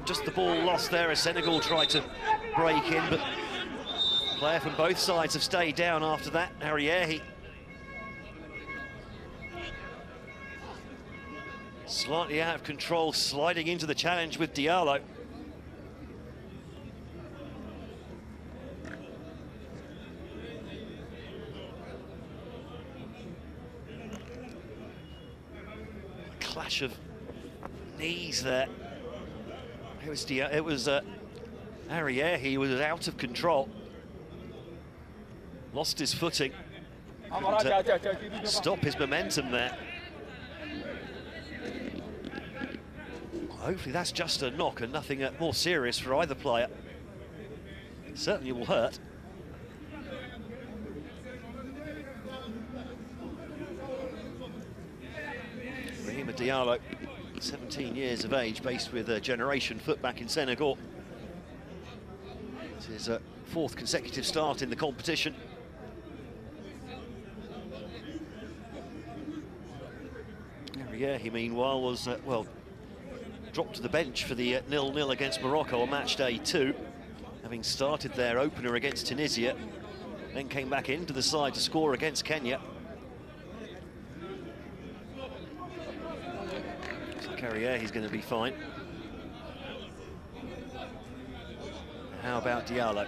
just the ball lost there as Senegal tried to break in, but player from both sides have stayed down after that. Ariyehi slightly out of control, sliding into the challenge with Diallo. Clash of knees there. It was Ariyehi was out of control, lost his footing, and, stop his momentum there. Hopefully that's just a knock and nothing more serious for either player. Certainly will hurt. Diallo, 17 years of age, based with Generation Foot back in Senegal. It's his fourth consecutive start in the competition. Ariyehi, meanwhile, was, well, dropped to the bench for the 0-0 against Morocco on match day 2, having started their opener against Tunisia, then came back into the side to score against Kenya. He's going to be fine. How about Diallo?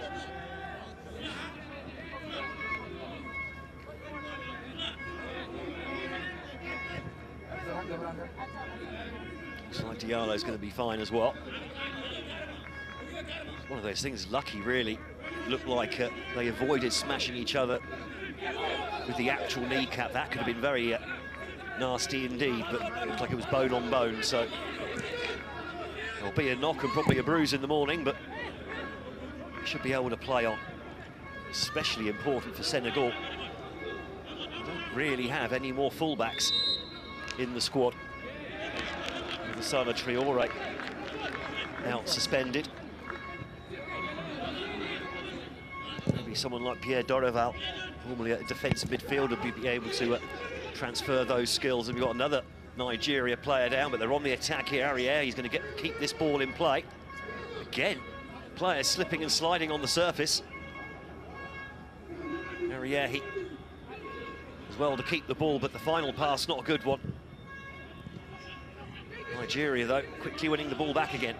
Looks like Diallo's going to be fine as well. It's one of those things, lucky really. Looked like they avoided smashing each other with the actual kneecap. That could have been very nasty indeed, but it looked like it was bone on bone, so there'll be a knock and probably a bruise in the morning, but should be able to play on. Especially important for Senegal. They don't really have any more fullbacks in the squad. The son of Traore out suspended. Maybe someone like Pierre Dorival, normally a defensive midfielder, would be able to transfer those skills. And we've got another Nigeria player down, but they're on the attack here. Ariyehi, he's going to keep this ball in play. Again, players slipping and sliding on the surface. Ariyehi as well to keep the ball, but the final pass not a good one. Nigeria, though, quickly winning the ball back again.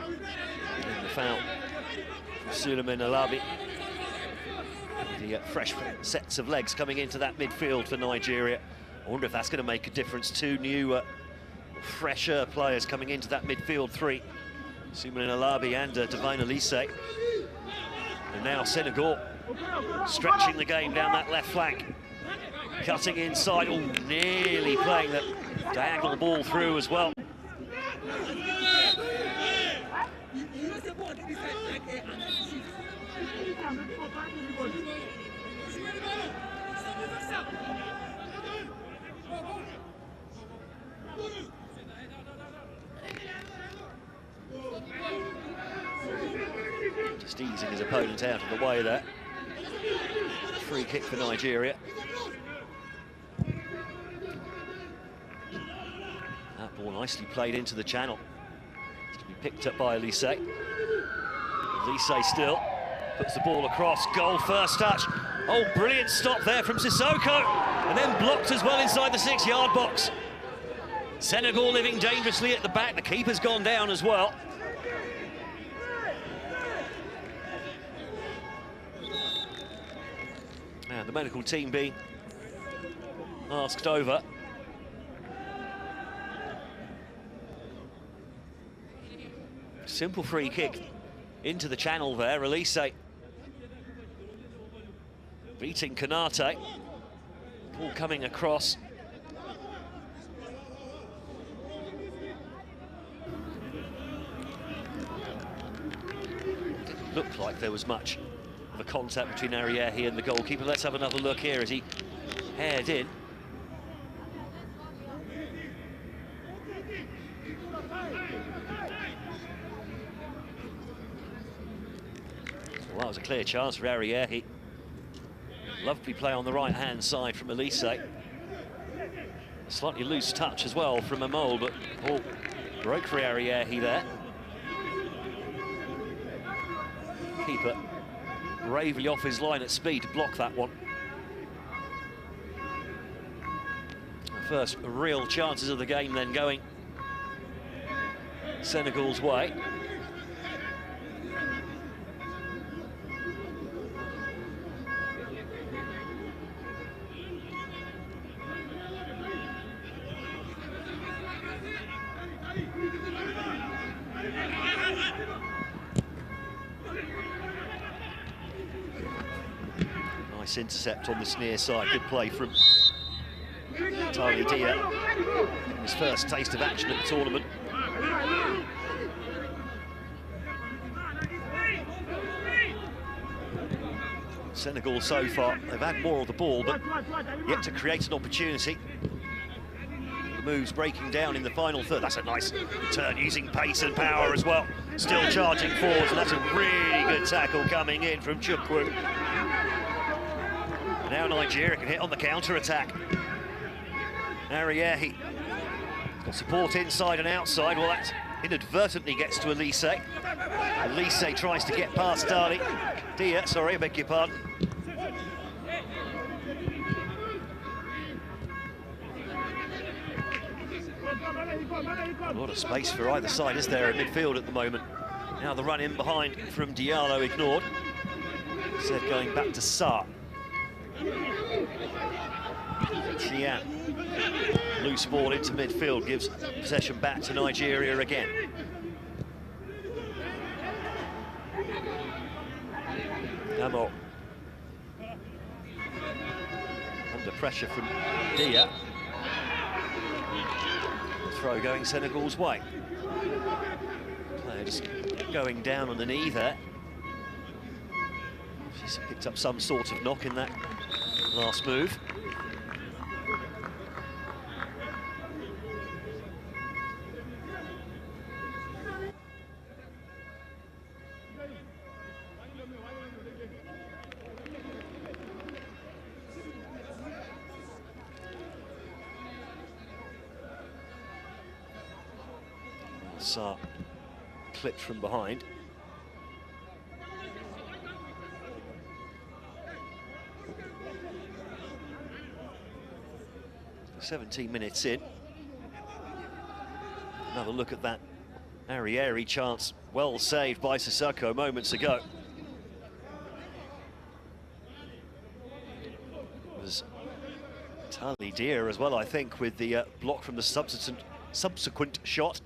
And the foul. Suleiman Alabi. The fresh sets of legs coming into that midfield for Nigeria. I wonder if that's going to make a difference. Two new, fresher players coming into that midfield three. Suleiman Alabi and Divine Elise. And now Senegal stretching the game down that left flank. Cutting inside, oh, nearly playing the diagonal ball through as well. Just easing his opponent out of the way there. Free kick for Nigeria. That ball nicely played into the channel. It's to be picked up by Elise. Elise still puts the ball across. Goal, first touch. Oh, brilliant stop there from Sissoko. And then blocked as well inside the 6-yard box. Senegal living dangerously at the back. The keeper's gone down as well. And the medical team being asked over. Simple free kick into the channel there. Elise beating Konate. Ball coming across. Didn't look like there was much of a contact between Ariyehi and the goalkeeper. Let's have another look here as he haired in. Well, that was a clear chance for Ariyehi. Lovely play on the right-hand side from Elise. Slightly loose touch as well from Amol, but ball broke for Ariahi there. Keeper bravely off his line at speed to block that one. The first real chances of the game then going Senegal's way. Nice intercept on this near side. Good play from Tali Dia. His first taste of action at the tournament. Senegal so far, they've had more of the ball, but yet to create an opportunity. The moves breaking down in the final third. That's a nice turn, using pace and power as well. Still charging forwards, and that's a really good tackle coming in from Chukwu. Now Nigeria can hit on the counter-attack. Ariahi got support inside and outside. Well, that inadvertently gets to Elise. Elise tries to get past Dia, sorry, I beg your pardon. A lot of space for either side, is there, in midfield at the moment? Now the run in behind from Diallo ignored. Instead going back to Sarr. Tian. Loose ball into midfield, gives possession back to Nigeria again. Amo. Under pressure from Dia. The throw going Senegal's way. Player just going down on the knee there. She's picked up some sort of knock in that last move. Sarr clipped from behind. "17 minutes in. Another look at that Arieri chance, well saved by Sissoko moments ago. It was Tali Dia as well, I think, with the block from the subsequent shot.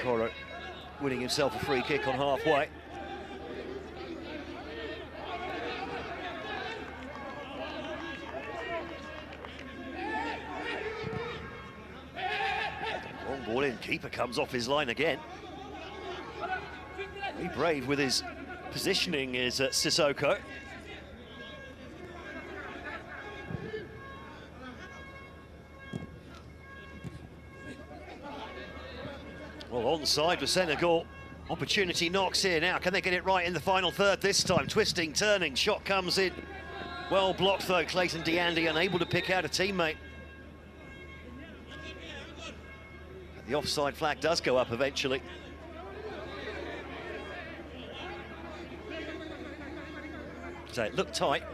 Coro winning himself a free kick on halfway. Long ball in, keeper comes off his line again. Very brave with his positioning is Sissoko. Well, onside with Senegal. Opportunity knocks here now. Can they get it right in the final third this time? Twisting, turning, shot comes in. Well blocked though, Clayton Diandi unable to pick out a teammate. The offside flag does go up eventually. So it looked tight.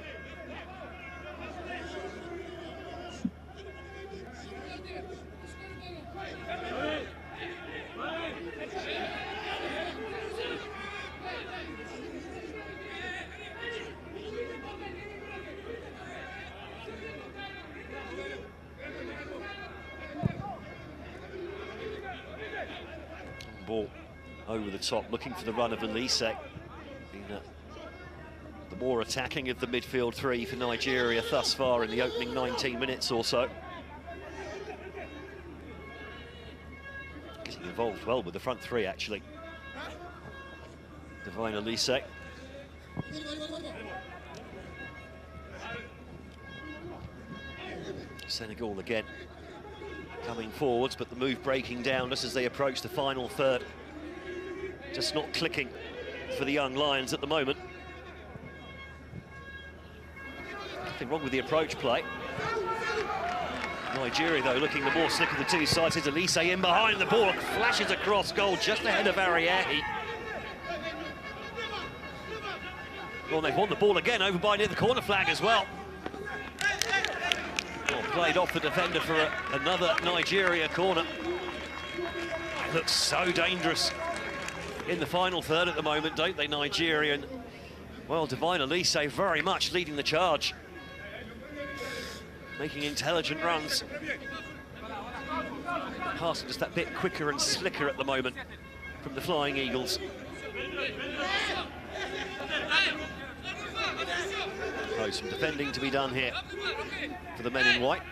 Ball over the top, looking for the run of Elise. The more attacking of the midfield three for Nigeria thus far in the opening 19 minutes or so. Getting involved well with the front three, actually. Divine Elise. Senegal again coming forwards, but the move breaking down just as they approach the final third. Just not clicking for the young Lions at the moment. Nothing wrong with the approach play. Nigeria, though, looking the more slick of the two sides. Is Elise in behind the ball, flashes across goal just ahead of Ariahi. Well, they've won the ball again over by near the corner flag as well. Well, played off the defender for another Nigeria corner. It looks so dangerous in the final third at the moment, don't they, Nigerian? Well, Divine Elise very much leading the charge, making intelligent runs. Passing just that bit quicker and slicker at the moment from the Flying Eagles. Oh, some defending to be done here for the men in white.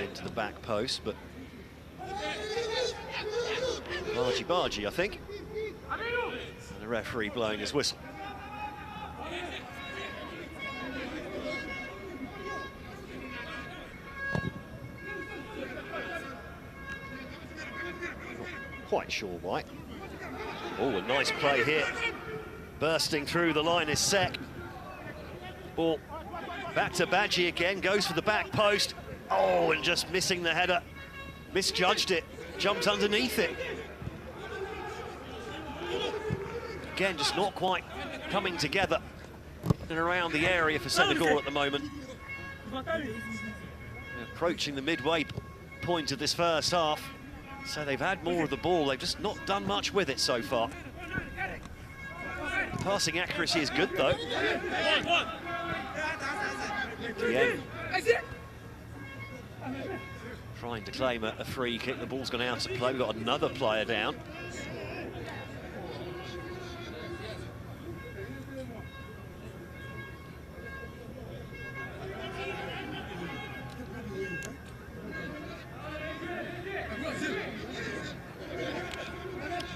Into the back post, but bargy, I think. And the referee blowing his whistle. Quite sure why. Oh, a nice play here. Bursting through the line is Sek. Ball back to Badji again, goes for the back post. Oh, and just missing the header. Misjudged it, jumped underneath it. Again, just not quite coming together and around the area for Senegal at the moment. Approaching the midway point of this first half. So they've had more of the ball, they've just not done much with it so far. Passing accuracy is good, though. Yeah. Trying to claim a free kick, the ball's gone out of play. We've got another player down.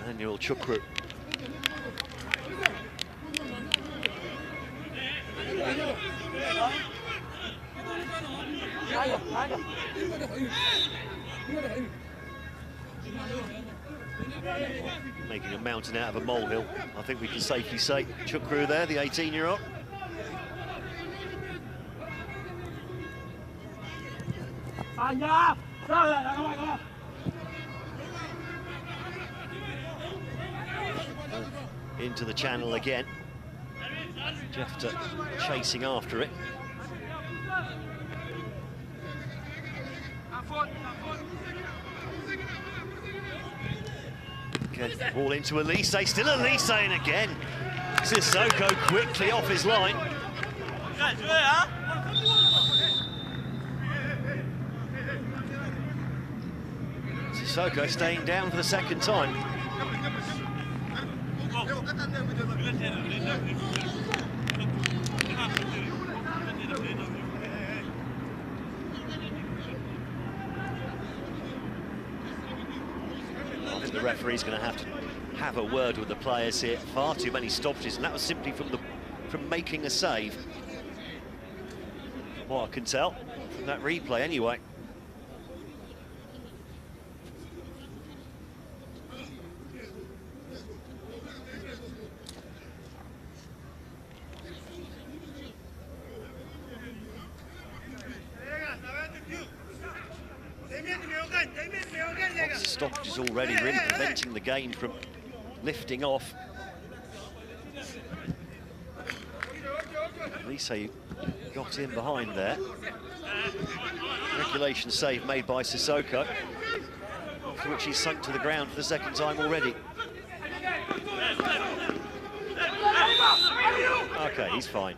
Manuel Chukwu. Making a mountain out of a molehill, I think we can safely say. Chukwu there, the 18-year-old. Into the channel again. Jefter chasing after it. Okay, ball into Elise, still Elise in again. Sissoko quickly off his line. Sissoko staying down for the second time. I think the referee's going to have a word with the players here. Far too many stoppages, and that was simply from making a save. What I can tell from that replay, anyway. Lots of stoppages already, really preventing the game from lifting off. Elise got in behind there. Regulation save made by Sissoko, for which he's sunk to the ground for the second time already. Okay, he's fine.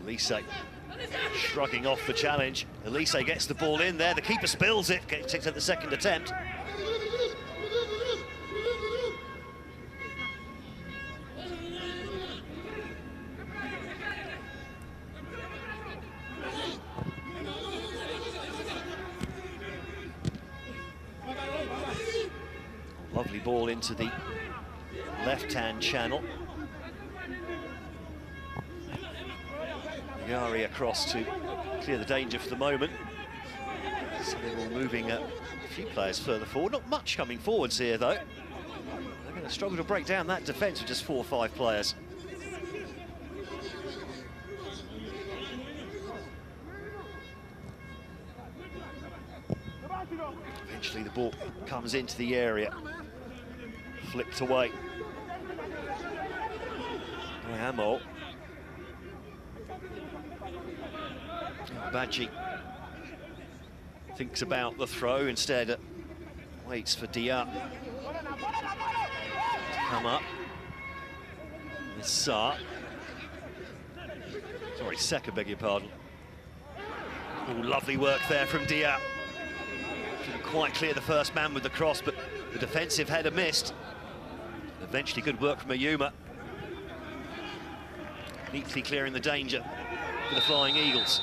Elise shrugging off the challenge. Elise gets the ball in there. The keeper spills it. Takes it at the second attempt. Lovely ball into the left-hand channel. Yari across to clear the danger for the moment. Senegal moving a few players further forward. Not much coming forwards here, though. They're going to struggle to break down that defence with just 4 or 5 players. Eventually the ball comes into the area. Flicked away by Amol. Badji thinks about the throw, instead waits for Dia to come up. It's Seka, beg your pardon. Oh, lovely work there from Dia. Didn't quite clear the first man with the cross, but the defensive header missed. Eventually good work from Ayuma. Neatly clearing the danger for the Flying Eagles.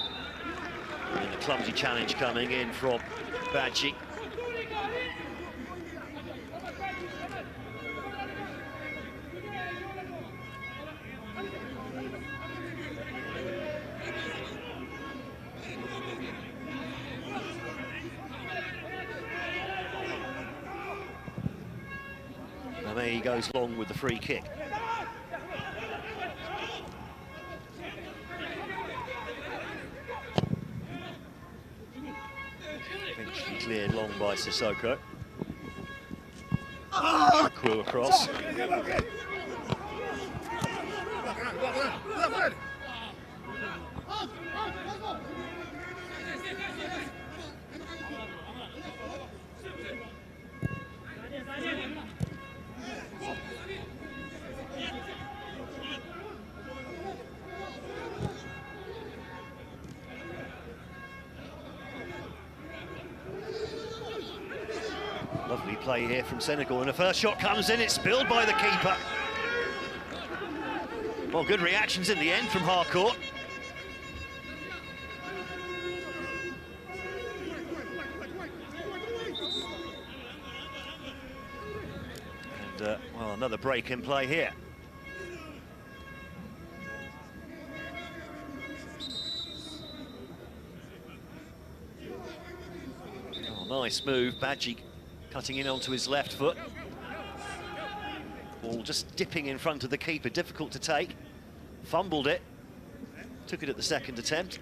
And a clumsy challenge coming in from Badji. And there he goes long with the free kick. Cleared long by Sissoko. Quill across. Lovely play here from Senegal, and the first shot comes in, it's spilled by the keeper. Well, good reactions in the end from Harcourt. And, well, another break in play here. Oh, nice move, Badji cutting in onto his left foot. Ball just dipping in front of the keeper, difficult to take. Fumbled it, took it at the second attempt.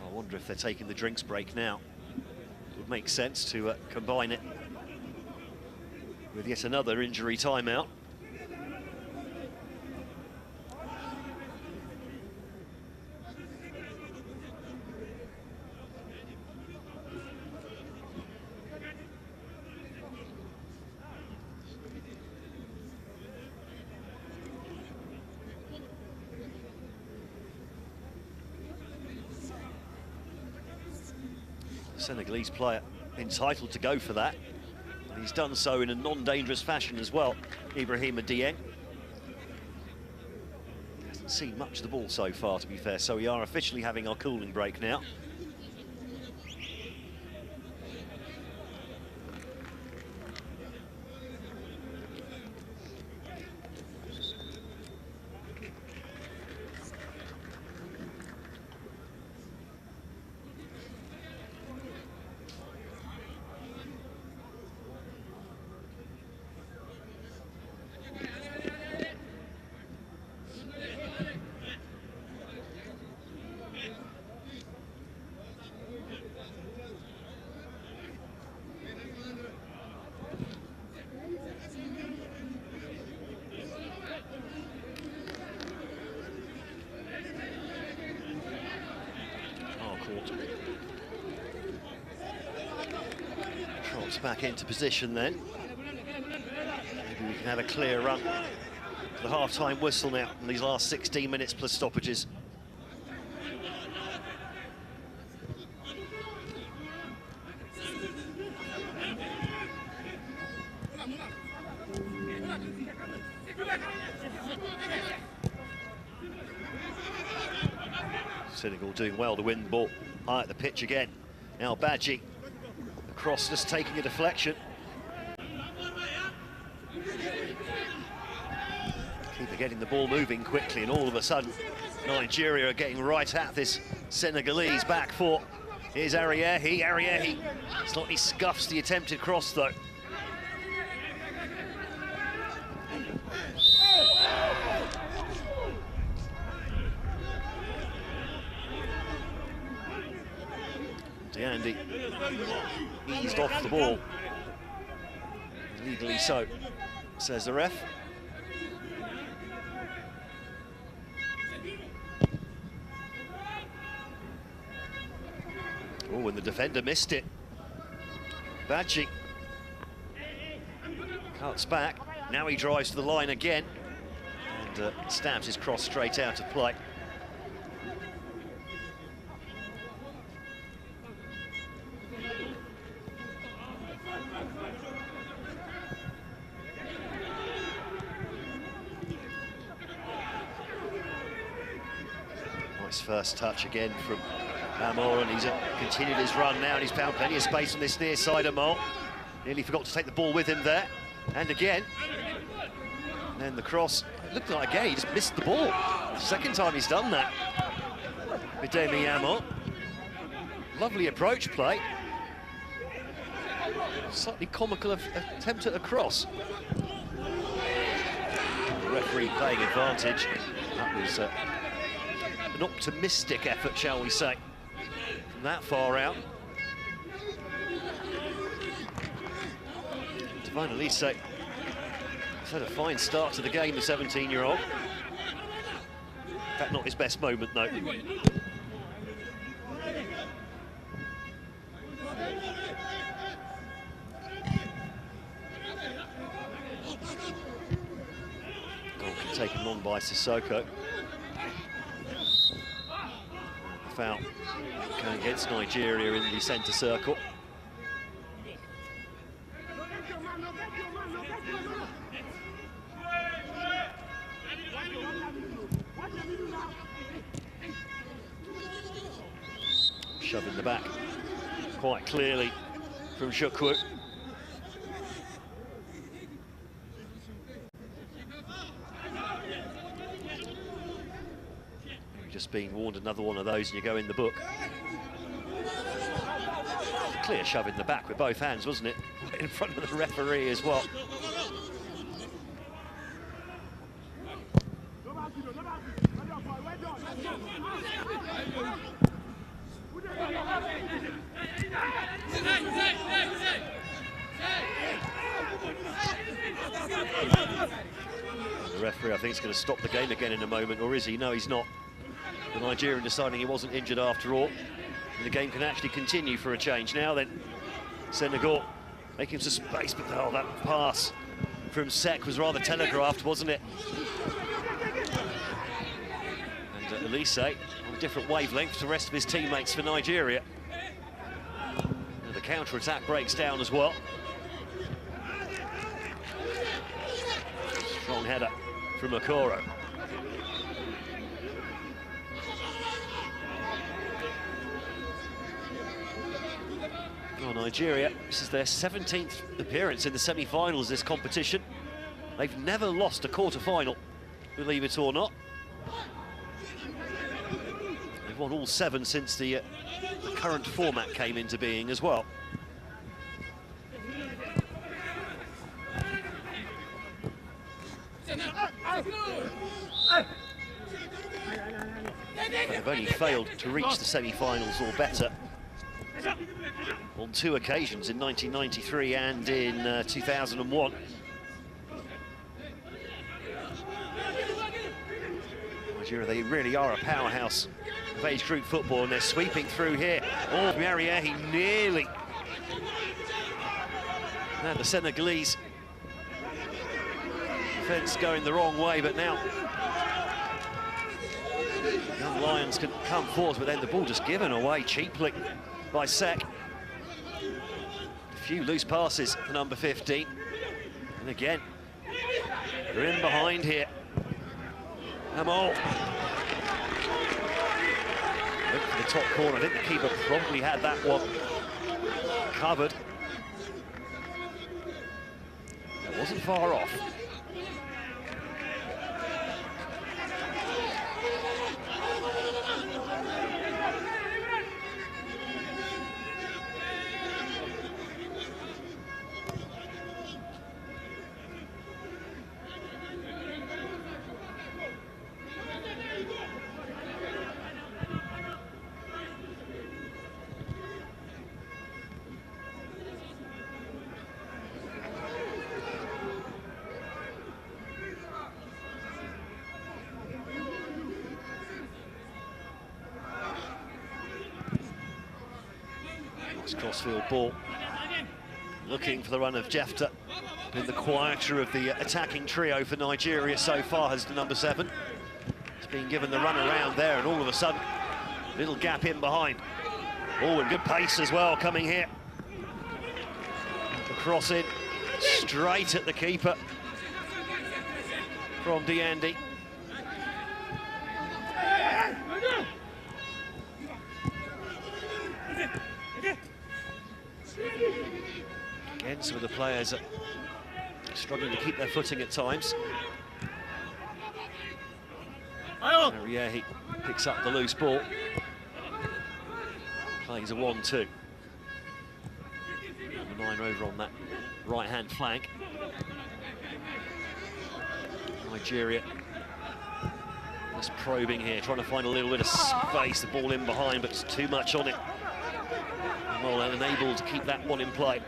I wonder if they're taking the drinks break now. It would make sense to combine it with yet another injury timeout. Senegalese player entitled to go for that. And he's done so in a non-dangerous fashion as well, Ibrahima Dieng. Hasn't seen much of the ball so far, to be fair, so we are officially having our cooling break now. Trots back into position then. Maybe we can have a clear run to the half-time whistle now in these last 16 minutes plus stoppages. Senegal doing well to win the ball high at the pitch again. Now Badji, across, just taking a deflection. Keeper getting the ball moving quickly, and all of a sudden Nigeria are getting right at this Senegalese back four. Here's Ariehi slightly scuffs the attempted cross though. Diandi eased off the ball. Legally so, says the ref. Oh, and the defender missed it. Badji cuts back. Now he drives to the line again and stabs his cross straight out of play. Nice first touch again from Amor, and he's continued his run now, and he's found plenty of space on this near side. Amor nearly forgot to take the ball with him there, and again. And then the cross, it looked like again he just missed the ball. Second time he's done that. Bidemi Amor, lovely approach play. Slightly comical attempt at a cross. The referee playing advantage. That was an optimistic effort, shall we say, from that far out. Divine Elise has had a fine start to the game, the 17-year-old. In fact, not his best moment, though. Goal taken on by Sissoko. Foul going against Nigeria in the centre circle. Shove in the back quite clearly from Chukwu. Just being warned, another one of those and you go in the book. Clear shove in the back with both hands, wasn't it? In front of the referee as well. The referee, I think, is going to stop the game again in a moment, or is he? No, he's not. The Nigerian deciding he wasn't injured after all. And the game can actually continue for a change. Now then, Senegal making some space, but oh, that pass from Sek was rather telegraphed, wasn't it? And Elise on a different wavelength to the rest of his teammates for Nigeria. And the counter-attack breaks down as well. Strong header from Okoro. Well, Nigeria, this is their 17th appearance in the semi-finals this competition. They've never lost a quarter-final, believe it or not. They've won all 7 since the current format came into being as well. They've only failed to reach the semi-finals or better on 2 occasions, in 1993 and in 2001. Nigeria, they really are a powerhouse of age group football, and they're sweeping through here. Oh, Ariehi nearly. Now the Senegalese defence going the wrong way, but now young Lions can come forward, but then the ball just given away cheaply by Sek. A few loose passes for number 15. And again, they're in behind here. Amol. Went for the top corner. I think the keeper probably had that one covered. It wasn't far off. Crossfield ball, looking for the run of Jefta. Been the quieter of the attacking trio for Nigeria so far has the number 7. It's been given the run around there, and all of a sudden, little gap in behind. Oh, and good pace as well coming here. The cross in, straight at the keeper from Diandi. Again, some of the players are struggling to keep their footing at times. Yeah, he picks up the loose ball. Plays a 1-2. Number 9 over on that right-hand flank. Nigeria just probing here, trying to find a little bit of space. The ball in behind, but it's too much on it. Well, unable to keep that one in play.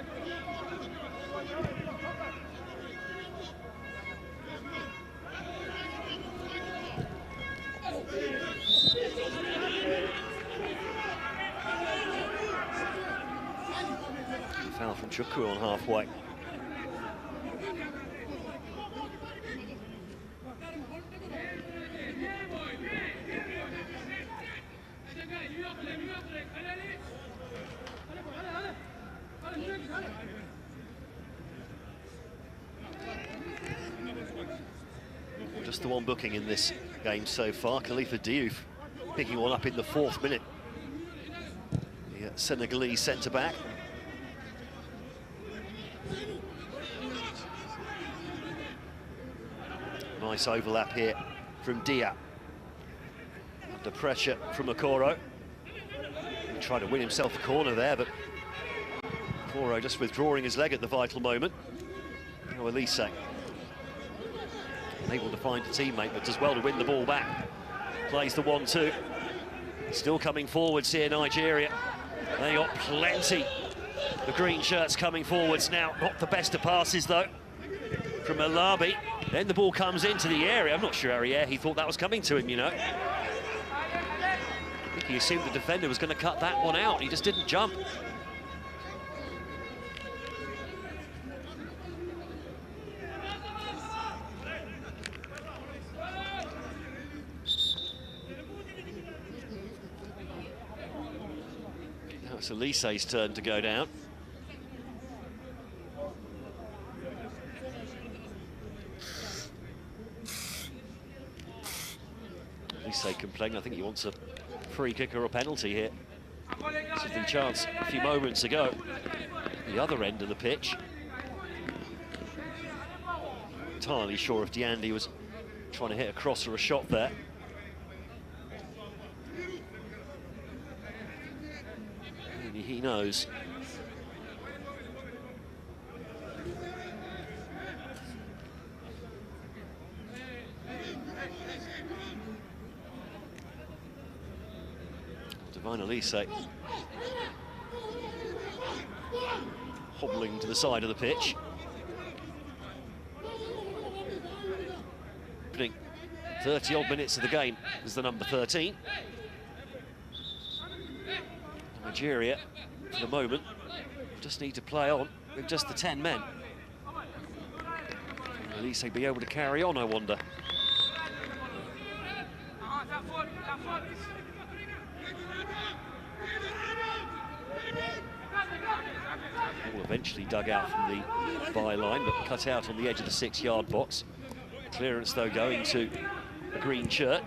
Foul from Chukwu on halfway. Just the one booking in this game so far. Khalifa Diouf picking one up in the 4th minute. The Senegalese centre-back. Nice overlap here from Dia. Under pressure from Okoro. He tried to win himself a corner there, but Okoro just withdrawing his leg at the vital moment. Now Elise. Able to find a teammate, but does well to win the ball back. Plays the 1-2. Still coming forwards here, Nigeria. They got plenty. The green shirts coming forwards now. Not the best of passes, though, from Alabi. Then the ball comes into the area. I'm not sure Arieh, he thought that was coming to him, you know. I think he assumed the defender was going to cut that one out. He just didn't jump. Now it's Elise's turn to go down. Elise complaining. I think he wants a free kick or a penalty here. This is the chance a few moments ago. The other end of the pitch. Entirely sure if Diandi was trying to hit a cross or a shot there. Only he knows. Elise hobbling to the side of the pitch. Opening 30-odd minutes of the game is the number 13. Nigeria, for the moment, just need to play on with just the 10 men. Will Elise be able to carry on, I wonder? Ball eventually dug out from the byline, but cut out on the edge of the 6-yard box. Clearance, though, going to a green shirt.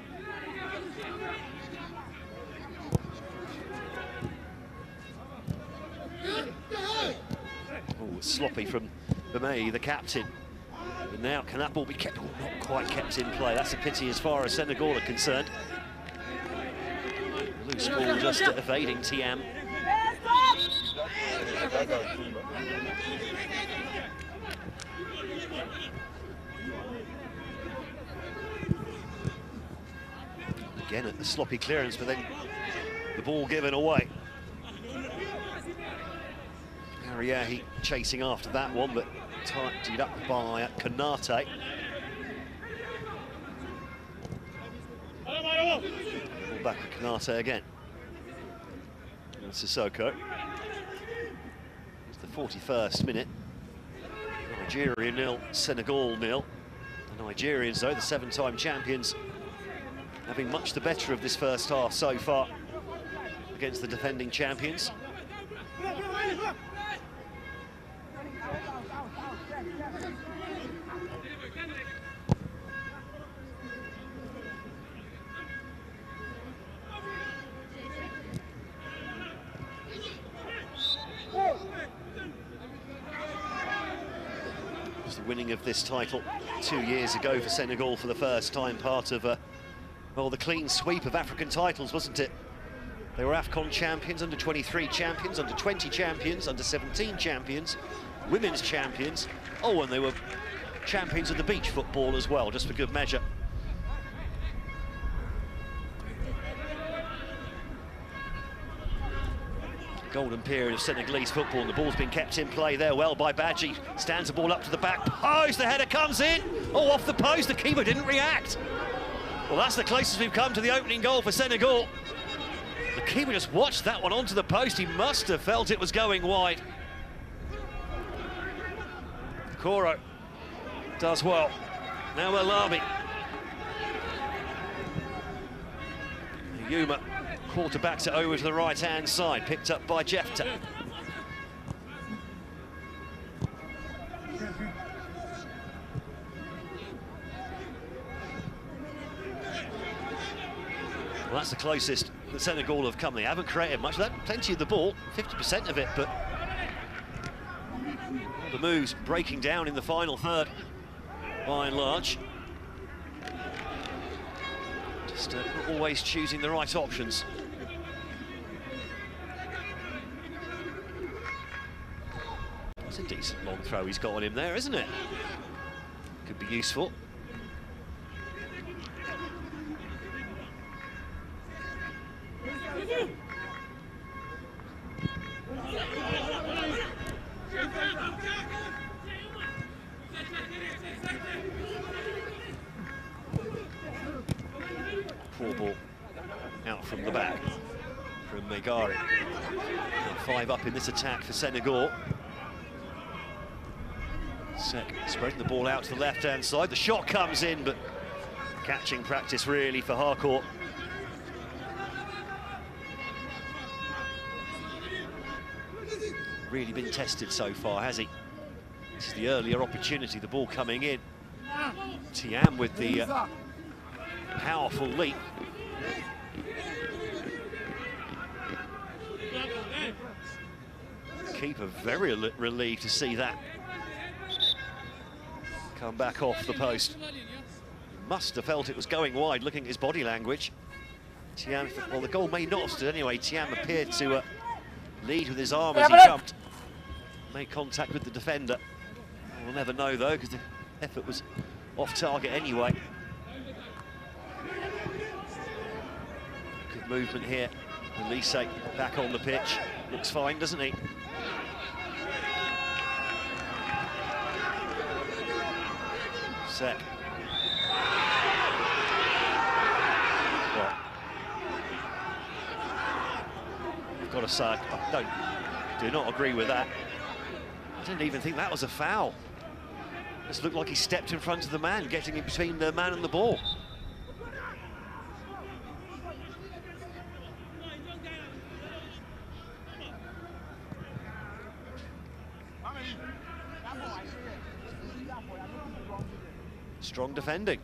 sloppy from Bemay, the captain. And now can that ball be kept? Oh, not quite kept in play. That's a pity as far as Senegal are concerned. Loose ball just evading Thiam. Again at the sloppy clearance, but then the ball given away. Ariahi chasing after that one, but tied up by Konate. Ball back with Konate again. And Sissoko. It's the 41st minute. Nigeria 0, Senegal 0. The Nigerians, though, the 7-time champions, having much the better of this first half so far against the defending champions. It was the winning of this title 2 years ago for Senegal for the first time, part of well, the clean sweep of African titles, wasn't it? They were AFCON champions, under-23 champions, under-20 champions, under-17 champions, women's champions. Oh, and they were champions of the beach football as well, just for good measure. Golden period of Senegalese football, and the ball's been kept in play there well by Badji. Stands the ball up to the back post, the header comes in. Oh, off the post, the keeper didn't react. Well, that's the closest we've come to the opening goal for Senegal. The keeper just watched that one onto the post. He must have felt it was going wide. Koro does well. Now Elabi. Yuma quarterbacks it over to the right-hand side, picked up by Jefta. Well, that's the closest that Senegal have come. They haven't created much. They've had plenty of the ball, 50% of it, but the moves breaking down in the final third, by and large. Just not always choosing the right options. It's a decent long throw he's got on him there, isn't it? Could be useful. Poor ball out from the back from Megari. 5 up in this attack for Senegal. Sek spreading the ball out to the left-hand side. The shot comes in, but catching practice really for Harcourt. Really been tested so far, has he? This is the earlier opportunity, the ball coming in. Thiam with the powerful leap. Keeper very relieved to see that come back off the post. Must have felt it was going wide, looking at his body language. Thiam, well, the goal may not have stood anyway. Thiam appeared to lead with his arm as he jumped. Made contact with the defender. We'll never know, though, because the effort was off target anyway. Good movement here. Elise back on the pitch. Looks fine, doesn't he? Sek. Well, I've got to say, I do not agree with that. I didn't even think that was a foul. Just looked like he stepped in front of the man, getting in between the man and the ball. Strong defending.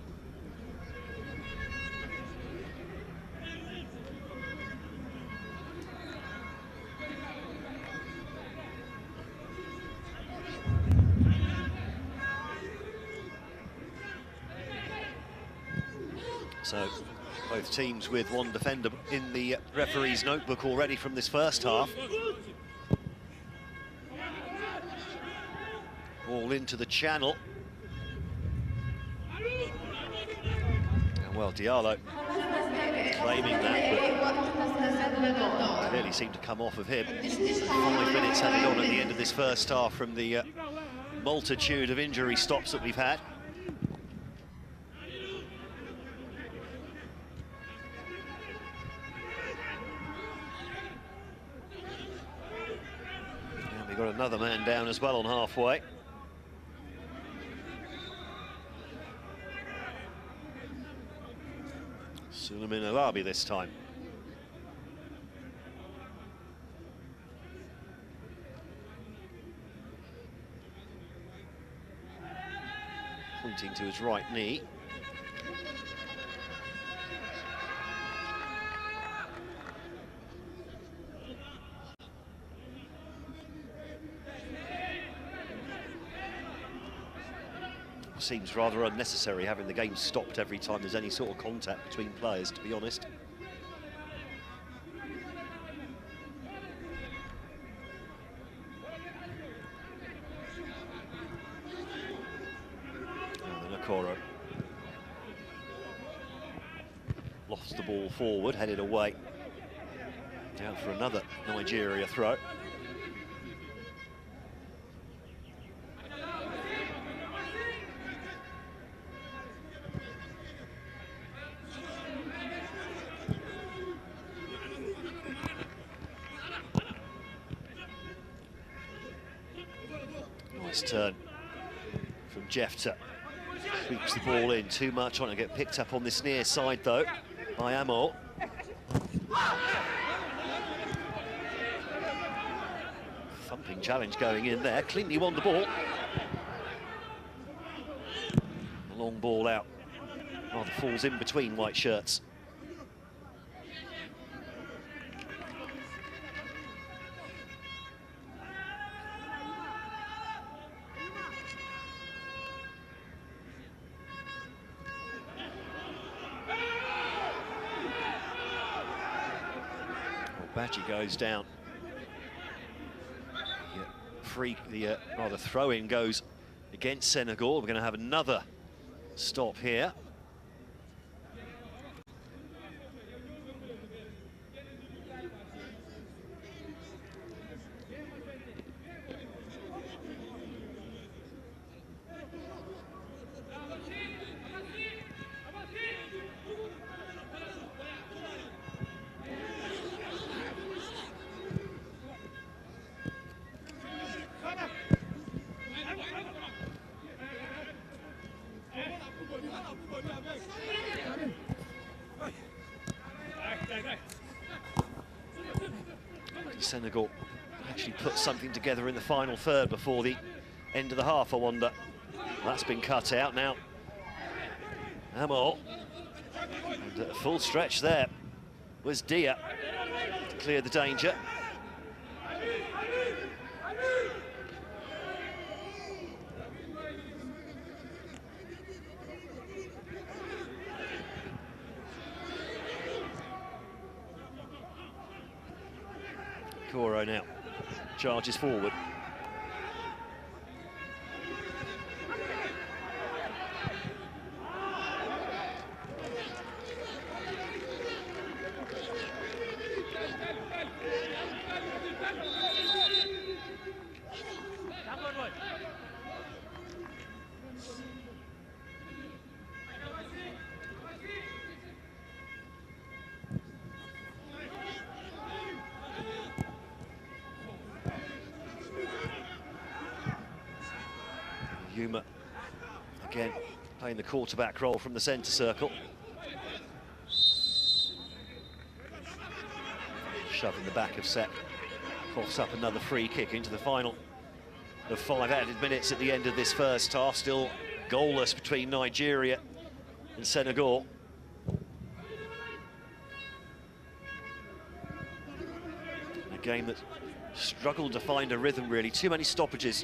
So both teams with one defender in the referee's notebook already from this first half. Ball into the channel. And well, Diallo claiming that, but clearly seemed to come off of him. 5 minutes added on at the end of this first half from the multitude of injury stops that we've had. And we've got another man down as well on halfway. Suleiman Alabi this time. Pointing to his right knee. Seems rather unnecessary having the game stopped every time there's any sort of contact between players, to be honest. Nakoro lost the ball forward, headed away. Down for another Nigeria throw. Nice turn from Jefter. Sweeps the ball in, too much on it, get picked up on this near side though by Amo. Thumping challenge going in there, cleanly won the ball. A long ball out, rather falls in between white shirts. Badgie goes down. The throw-in goes against Senegal. We're going to have another stop here. Senegal actually put something together in the final third before the end of the half, I wonder. That's been cut out now. Amo. And at a full stretch there was Dia to clear the danger. Coro now charges forward. Yuma again playing the quarterback role from the centre circle. Shoving the back of Sep. Coughs up another free kick into the final of 5 added minutes at the end of this first half. Still goalless between Nigeria and Senegal. A game that struggled to find a rhythm, really. Too many stoppages.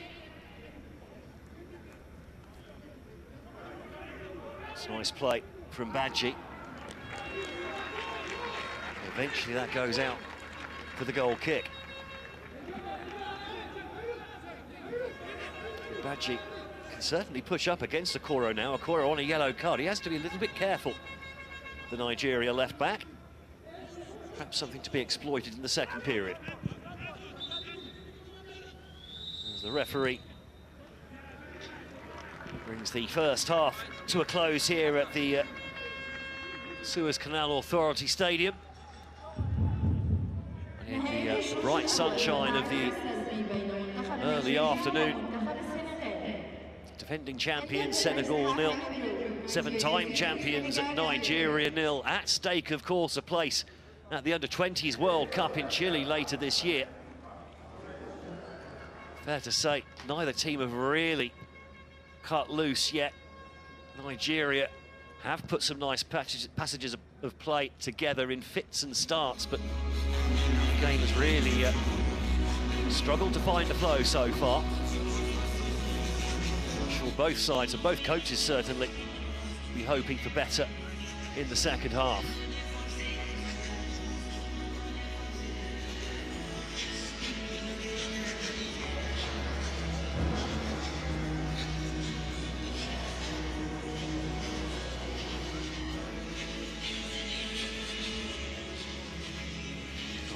It's nice play from Badgie. Eventually that goes out for the goal kick. Badji can certainly push up against Okoro now. Okoro on a yellow card. He has to be a little bit careful, the Nigeria left back. Perhaps something to be exploited in the second period. As the referee brings the first half to a close here at the Suez Canal Authority Stadium. In the bright sunshine of the early afternoon. Defending champions Senegal 0, 7-time champions at Nigeria 0. At stake, of course, a place at the Under-20s World Cup in Chile later this year. Fair to say, neither team have really cut loose yet. Nigeria have put some nice passages of play together in fits and starts, but the game has really struggled to find the flow so far. I'm sure both sides and both coaches certainly be hoping for better in the second half.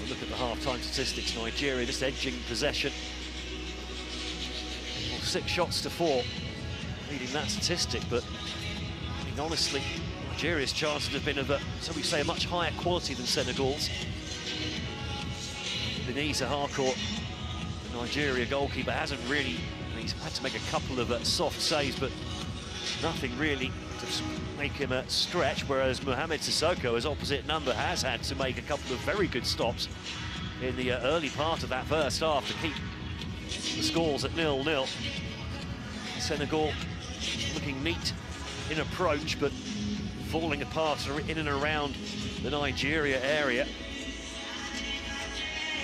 Look at the half-time statistics. Nigeria just edging possession. Well, 6 shots to 4, leading that statistic. But I mean, honestly, Nigeria's chances have been of, so we say, a much higher quality than Senegal's. Benisa Harcourt, the Nigeria goalkeeper, hasn't really. He's had to make a couple of soft saves, but nothing really to make him a stretch, whereas Mohamed Sissoko, as opposite number, has had to make a couple of very good stops in the early part of that first half to keep the scores at 0-0. Senegal looking neat in approach, but falling apart in and around the Nigeria area.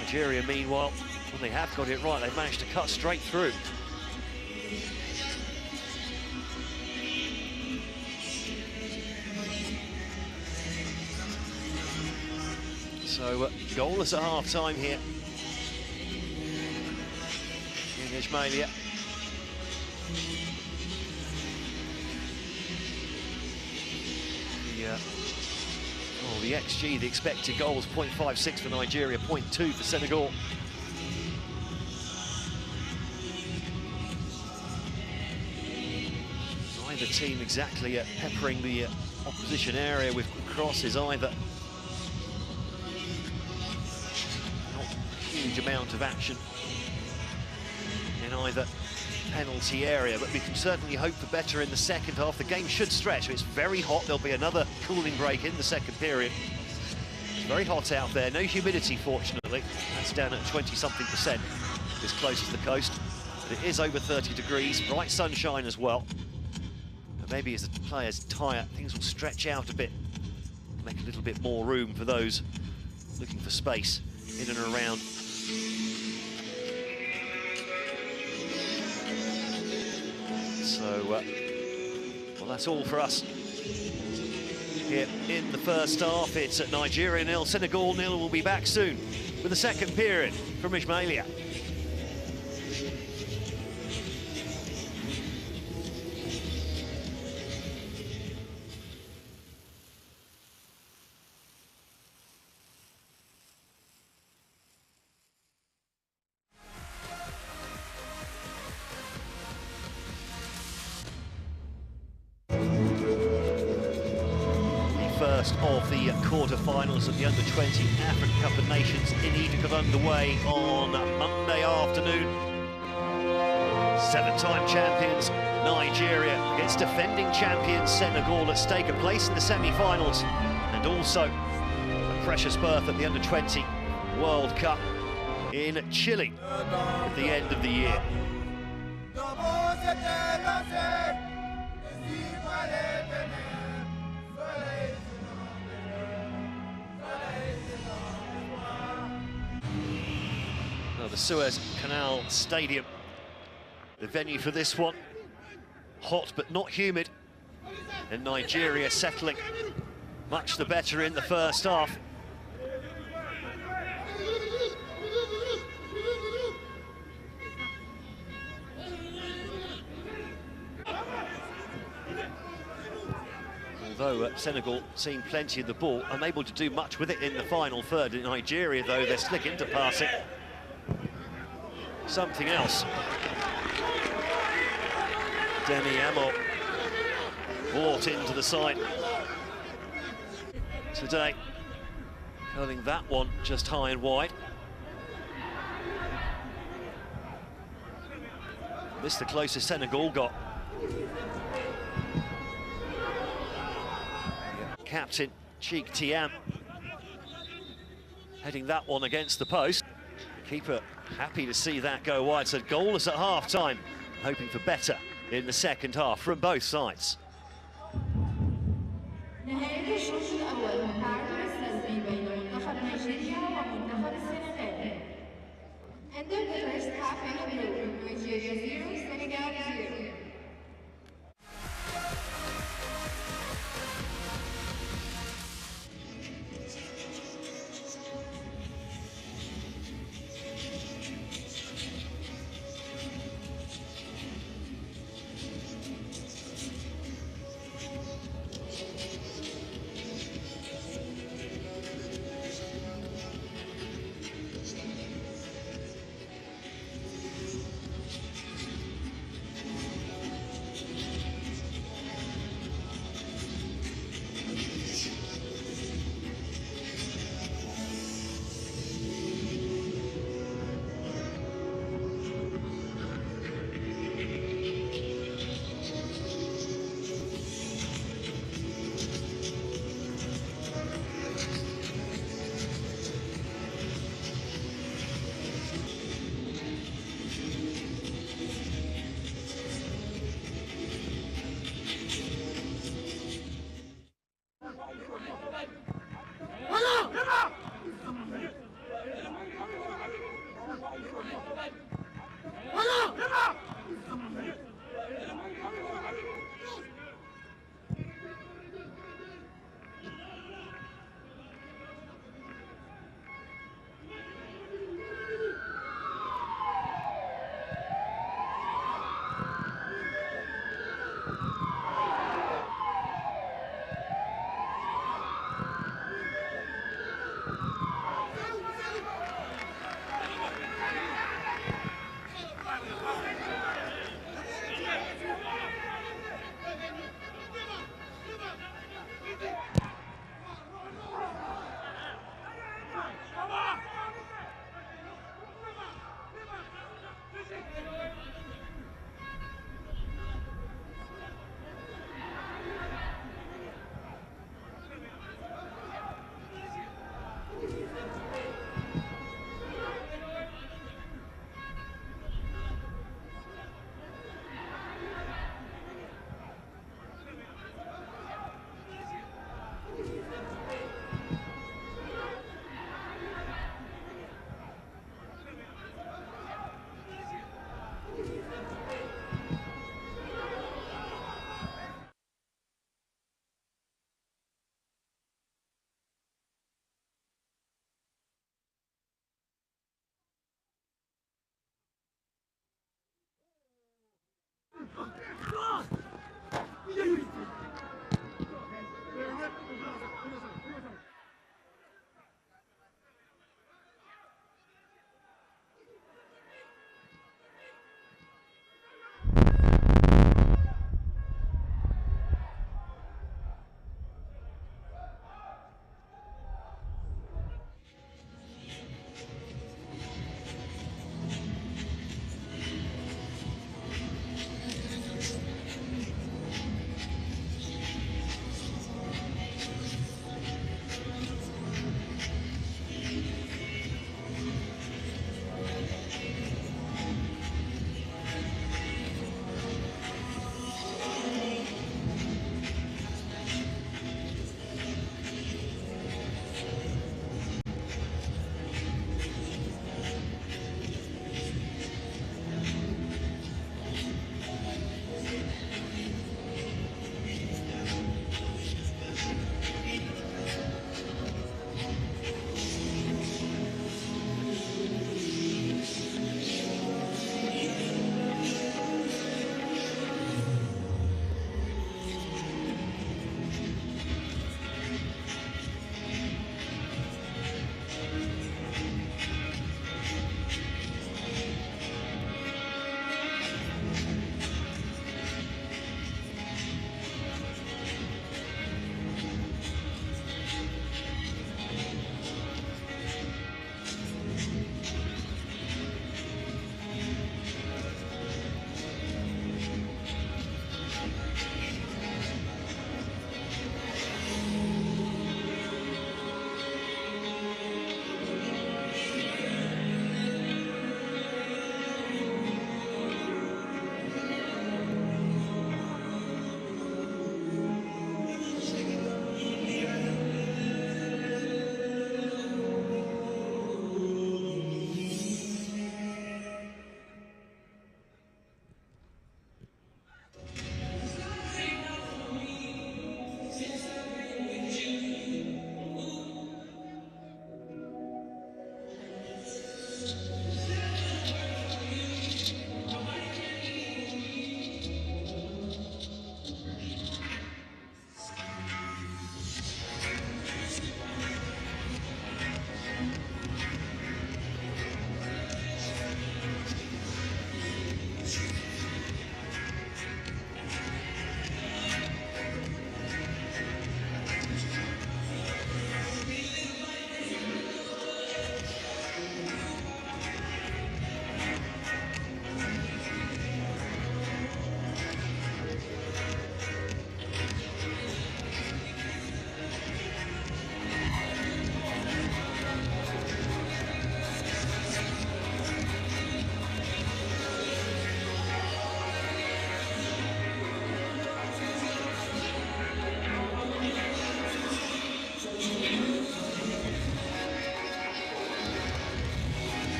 Nigeria, meanwhile, when they have got it right, they've managed to cut straight through. So goalless at half-time here in Ismailia. The XG, the expected goals, 0.56 for Nigeria, 0.2 for Senegal. Neither team exactly peppering the opposition area with crosses either. Huge amount of action in either penalty area, but we can certainly hope for better in the second half. The game should stretch. It's very hot. There'll be another cooling break in the second period. It's very hot out there. No humidity, fortunately. That's down at 20-something%, this close to the coast. But it is over 30 degrees, bright sunshine as well. And maybe as the players tire, things will stretch out a bit, make a little bit more room for those looking for space in and around. So, well, that's all for us here in the first half. It's at Nigeria 0, Senegal 0. We'll be back soon with the second period from Ismailia. First of the quarterfinals of the Under-20 African Cup of Nations in Egypt got underway on Monday afternoon. 7-time champions Nigeria against defending champions Senegal, at stake a place in the semi-finals and also a precious berth at the Under-20 World Cup in Chile at the end of the year. The Suez Canal Stadium, the venue for this one. Hot but not humid, and Nigeria settling much the better in the first half. Although Senegal seeing plenty of the ball, unable to do much with it in the final third. In Nigeria, though, they're slick into passing. Something else. Demi Amo brought into the side today, curling that one just high and wide. This is the closest Senegal got. Captain Cheik Thiam heading that one against the post. Keeper happy to see that go wide, so goalless at half-time, hoping for better in the second half from both sides. نهاية الشوط الأول التعادل السلبي بين منتخب نيجيريا ومنتخب السنغال. Ended the first half in a group, Nigeria 0, Senegal 0.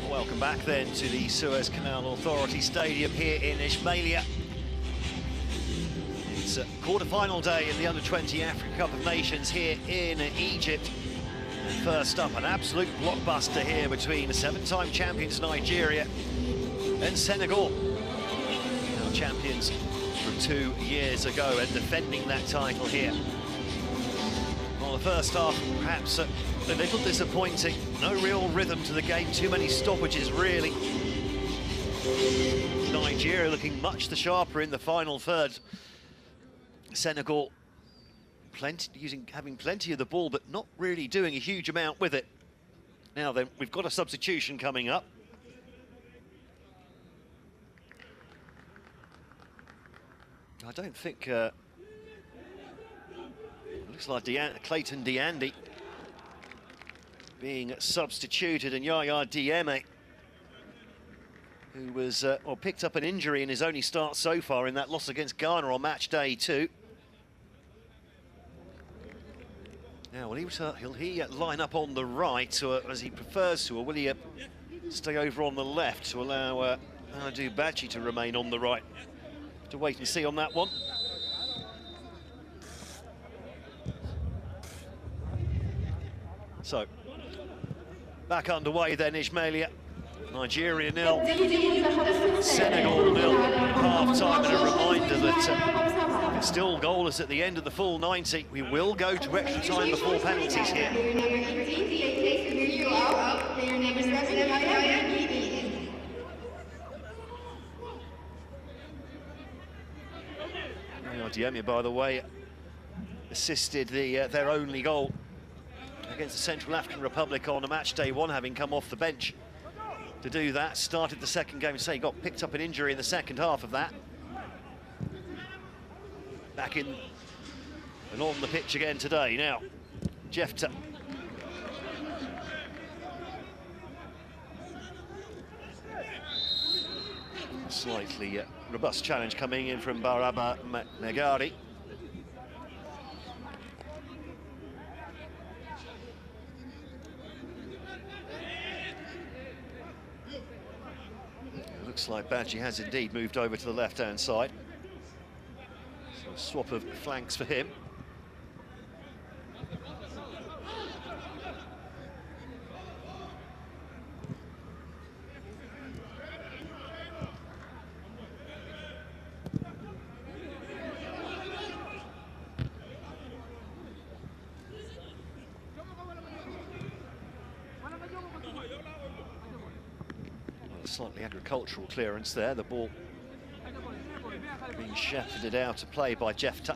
Welcome back then to the Suez Canal Authority Stadium here in Ismailia. It's a quarter-final day in the Under-20 Africa Cup of Nations here in Egypt. And first up, an absolute blockbuster here between seven-time champions Nigeria and Senegal. Now champions from 2 years ago and defending that title here. Well, the first half perhaps a little disappointing. No real rhythm to the game, too many stoppages really. Nigeria looking much the sharper in the final third. Senegal having plenty of the ball, but not really doing a huge amount with it. Now then, we've got a substitution coming up. I don't think... looks like Clayton Diandi being substituted, and Yaya Dieme, who was picked up an injury in his only start so far in that loss against Ghana on match day 2. Now, will he line up on the right, or as he prefers to, or will he stay over on the left to allow Amadou Badji to remain on the right? To wait and see on that one. So, back underway then, Ismailia. Nigeria 0, Senegal 0 at half-time, and a reminder that it's still goalless at the end of the full 90. We will go to extra time before penalties here. Diemi, by the way, assisted their only goal against the Central African Republic on a match day 1, having come off the bench to do that. Started the second game, he got picked up an injury in the second half of that. Back in and on the pitch again today. Now, Jefta. Slightly robust challenge coming in from Baraba Megari. Looks like Badji has indeed moved over to the left-hand side. So a swap of flanks for him. Slightly agricultural clearance there, the ball being shepherded out of play by Jefta.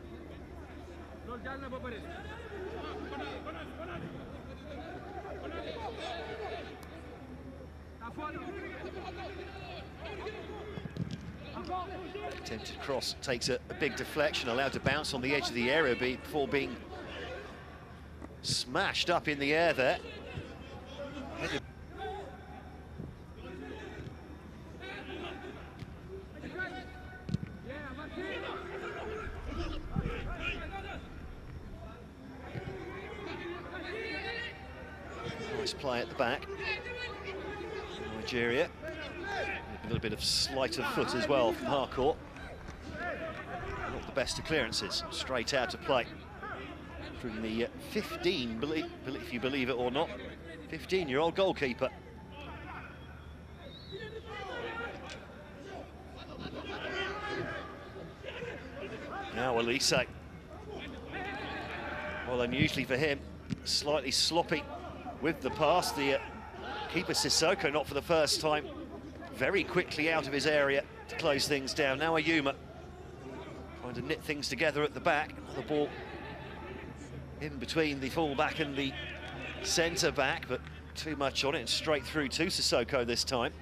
Attempted cross takes a big deflection, allowed to bounce on the edge of the area before being smashed up in the air there. Nice play at the back. Nigeria. A little bit of sleight of foot as well from Harcourt. Not the best of clearances. Straight out to play from the 15, if you believe it or not, 15-year-old goalkeeper. Now Elise. Well, unusually for him, slightly sloppy with the pass. The keeper Sissoko, not for the first time, very quickly out of his area to close things down. Now Ayuma trying to knit things together at the back. The ball in between the full-back and the centre-back, but too much on it, and straight through to Sissoko this time.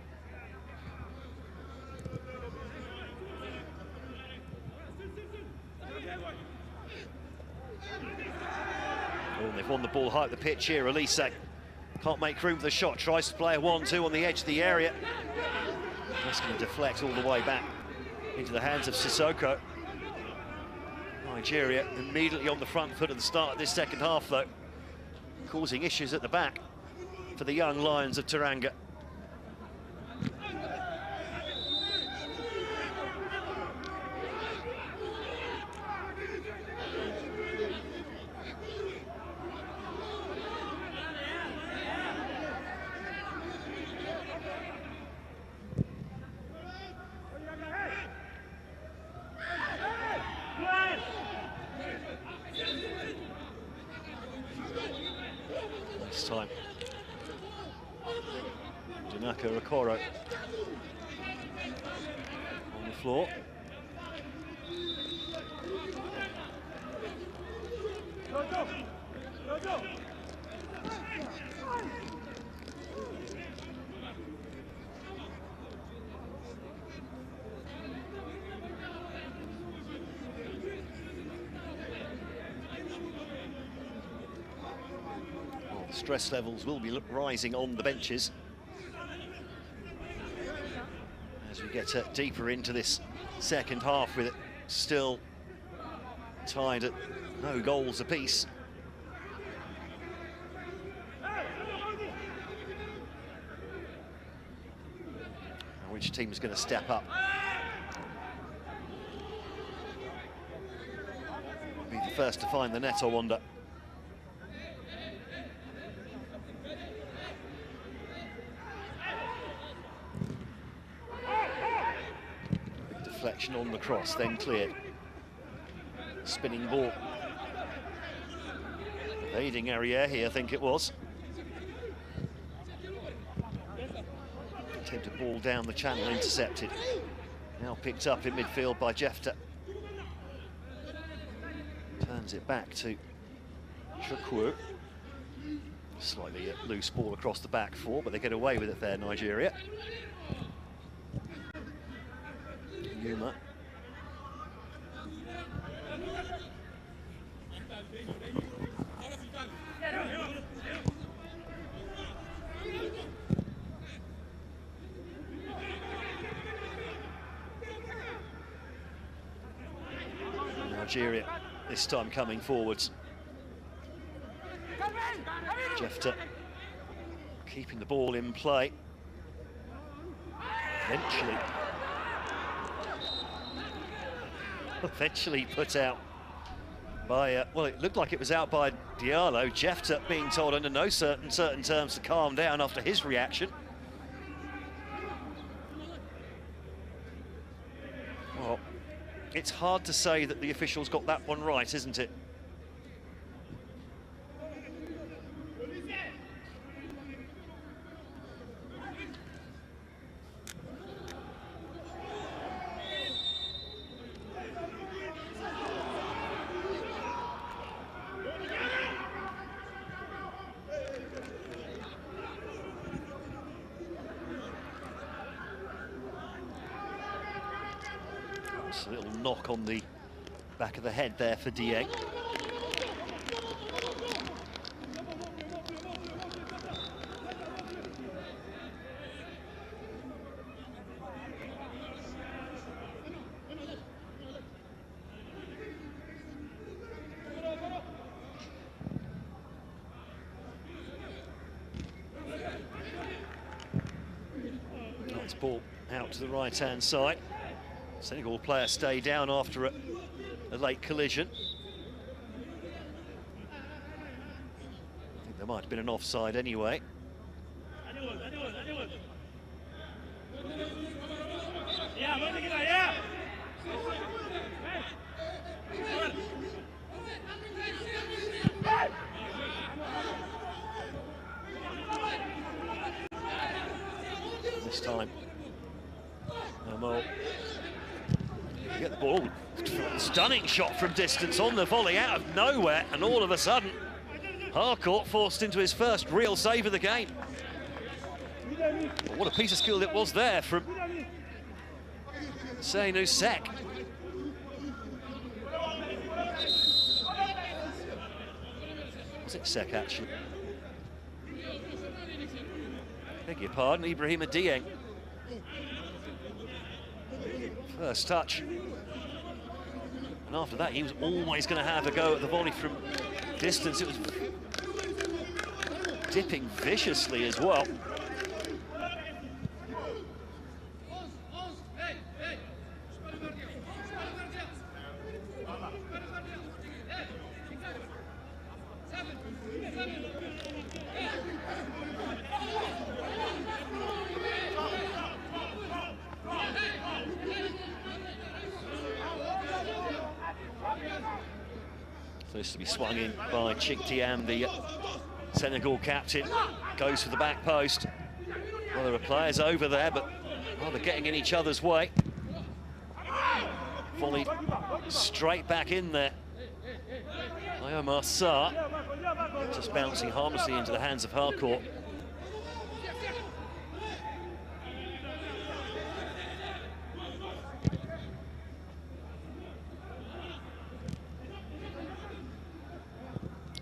Oh, and they've won the ball high up the pitch here. Elise can't make room for the shot, tries to play a 1-2 on the edge of the area. That's going to deflect all the way back into the hands of Sissoko. Nigeria immediately on the front foot at the start of this second half, though, causing issues at the back for the young Lions of Teranga. This time, Janaka Okoro on the floor. Well, the stress levels will be rising on the benches as we get deeper into this second half, with it still tied at no goals apiece. Now, which team is going to step up? Be the first to find the net, I wonder. Big deflection on the cross, then cleared. Spinning ball. Evading Arriere, I think it was. Attempted ball down the channel, intercepted. Now picked up in midfield by Jefter. Turns it back to Chukwu. Slightly loose ball across the back four, but they get away with it there, Nigeria. Yuma. Nigeria this time coming forwards. Jefter keeping the ball in play. Eventually put out by, well, it looked like it was out by Diallo. Jefter being told under no certain terms to calm down after his reaction. Well, it's hard to say that the officials got that one right, isn't it? A little knock on the back of the head there for Dieng. Nice ball out to the right-hand side. Senegal player stay down after a late collision. I think there might have been an offside anyway. This time, Mo. Get the ball, stunning shot from distance on the volley out of nowhere, and all of a sudden Harcourt forced into his first real save of the game. But what a piece of skill it was there from Seinu Sek. Was it Sek actually? Beg your pardon, Ibrahima Dieng. First touch. And after that, he was always going to have a go at the volley from distance. It was dipping viciously as well. This to be swung in by Chiktiam, the Senegal captain. Goes for the back post. Well, there are players over there, but they're getting in each other's way. Volleyed straight back in there by Omar Sarr just bouncing harmlessly into the hands of Harcourt.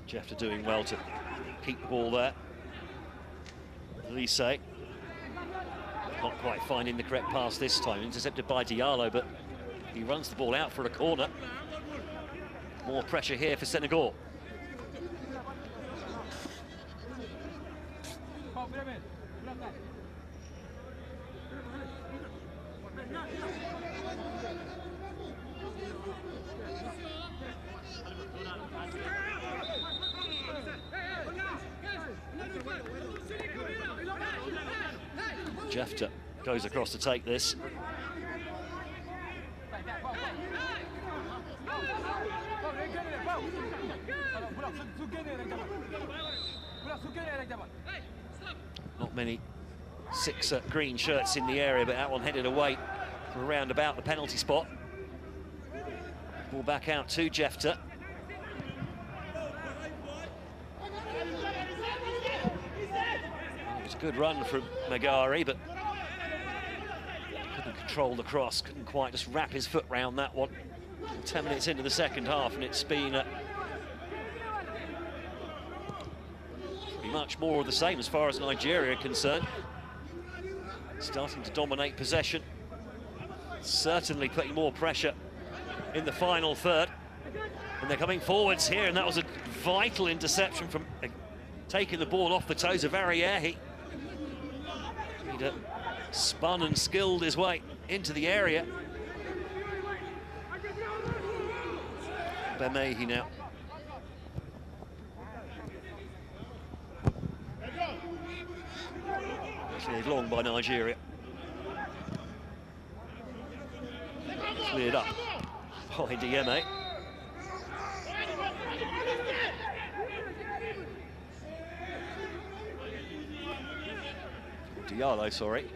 Jefter doing well to keep the ball there. Elise not quite finding the correct pass this time. Intercepted by Diallo, but he runs the ball out for a corner. More pressure here for Senegal. Jefter goes across to take this. Not many six green shirts in the area, but that one headed away from around about the penalty spot. Ball back out to Jefter. It was a good run from Magari, but couldn't control the cross, couldn't quite just wrap his foot round that one. 10 minutes into the second half, and it's been pretty much more of the same as far as Nigeria are concerned. Starting to dominate possession, certainly putting more pressure in the final third. And they're coming forwards here, and that was a vital interception from taking the ball off the toes of Ariyehi. He'd spun and skilled his way into the area. Bemehi now. Cleared long by Nigeria. Cleared up by Dieme. Diallo, sorry.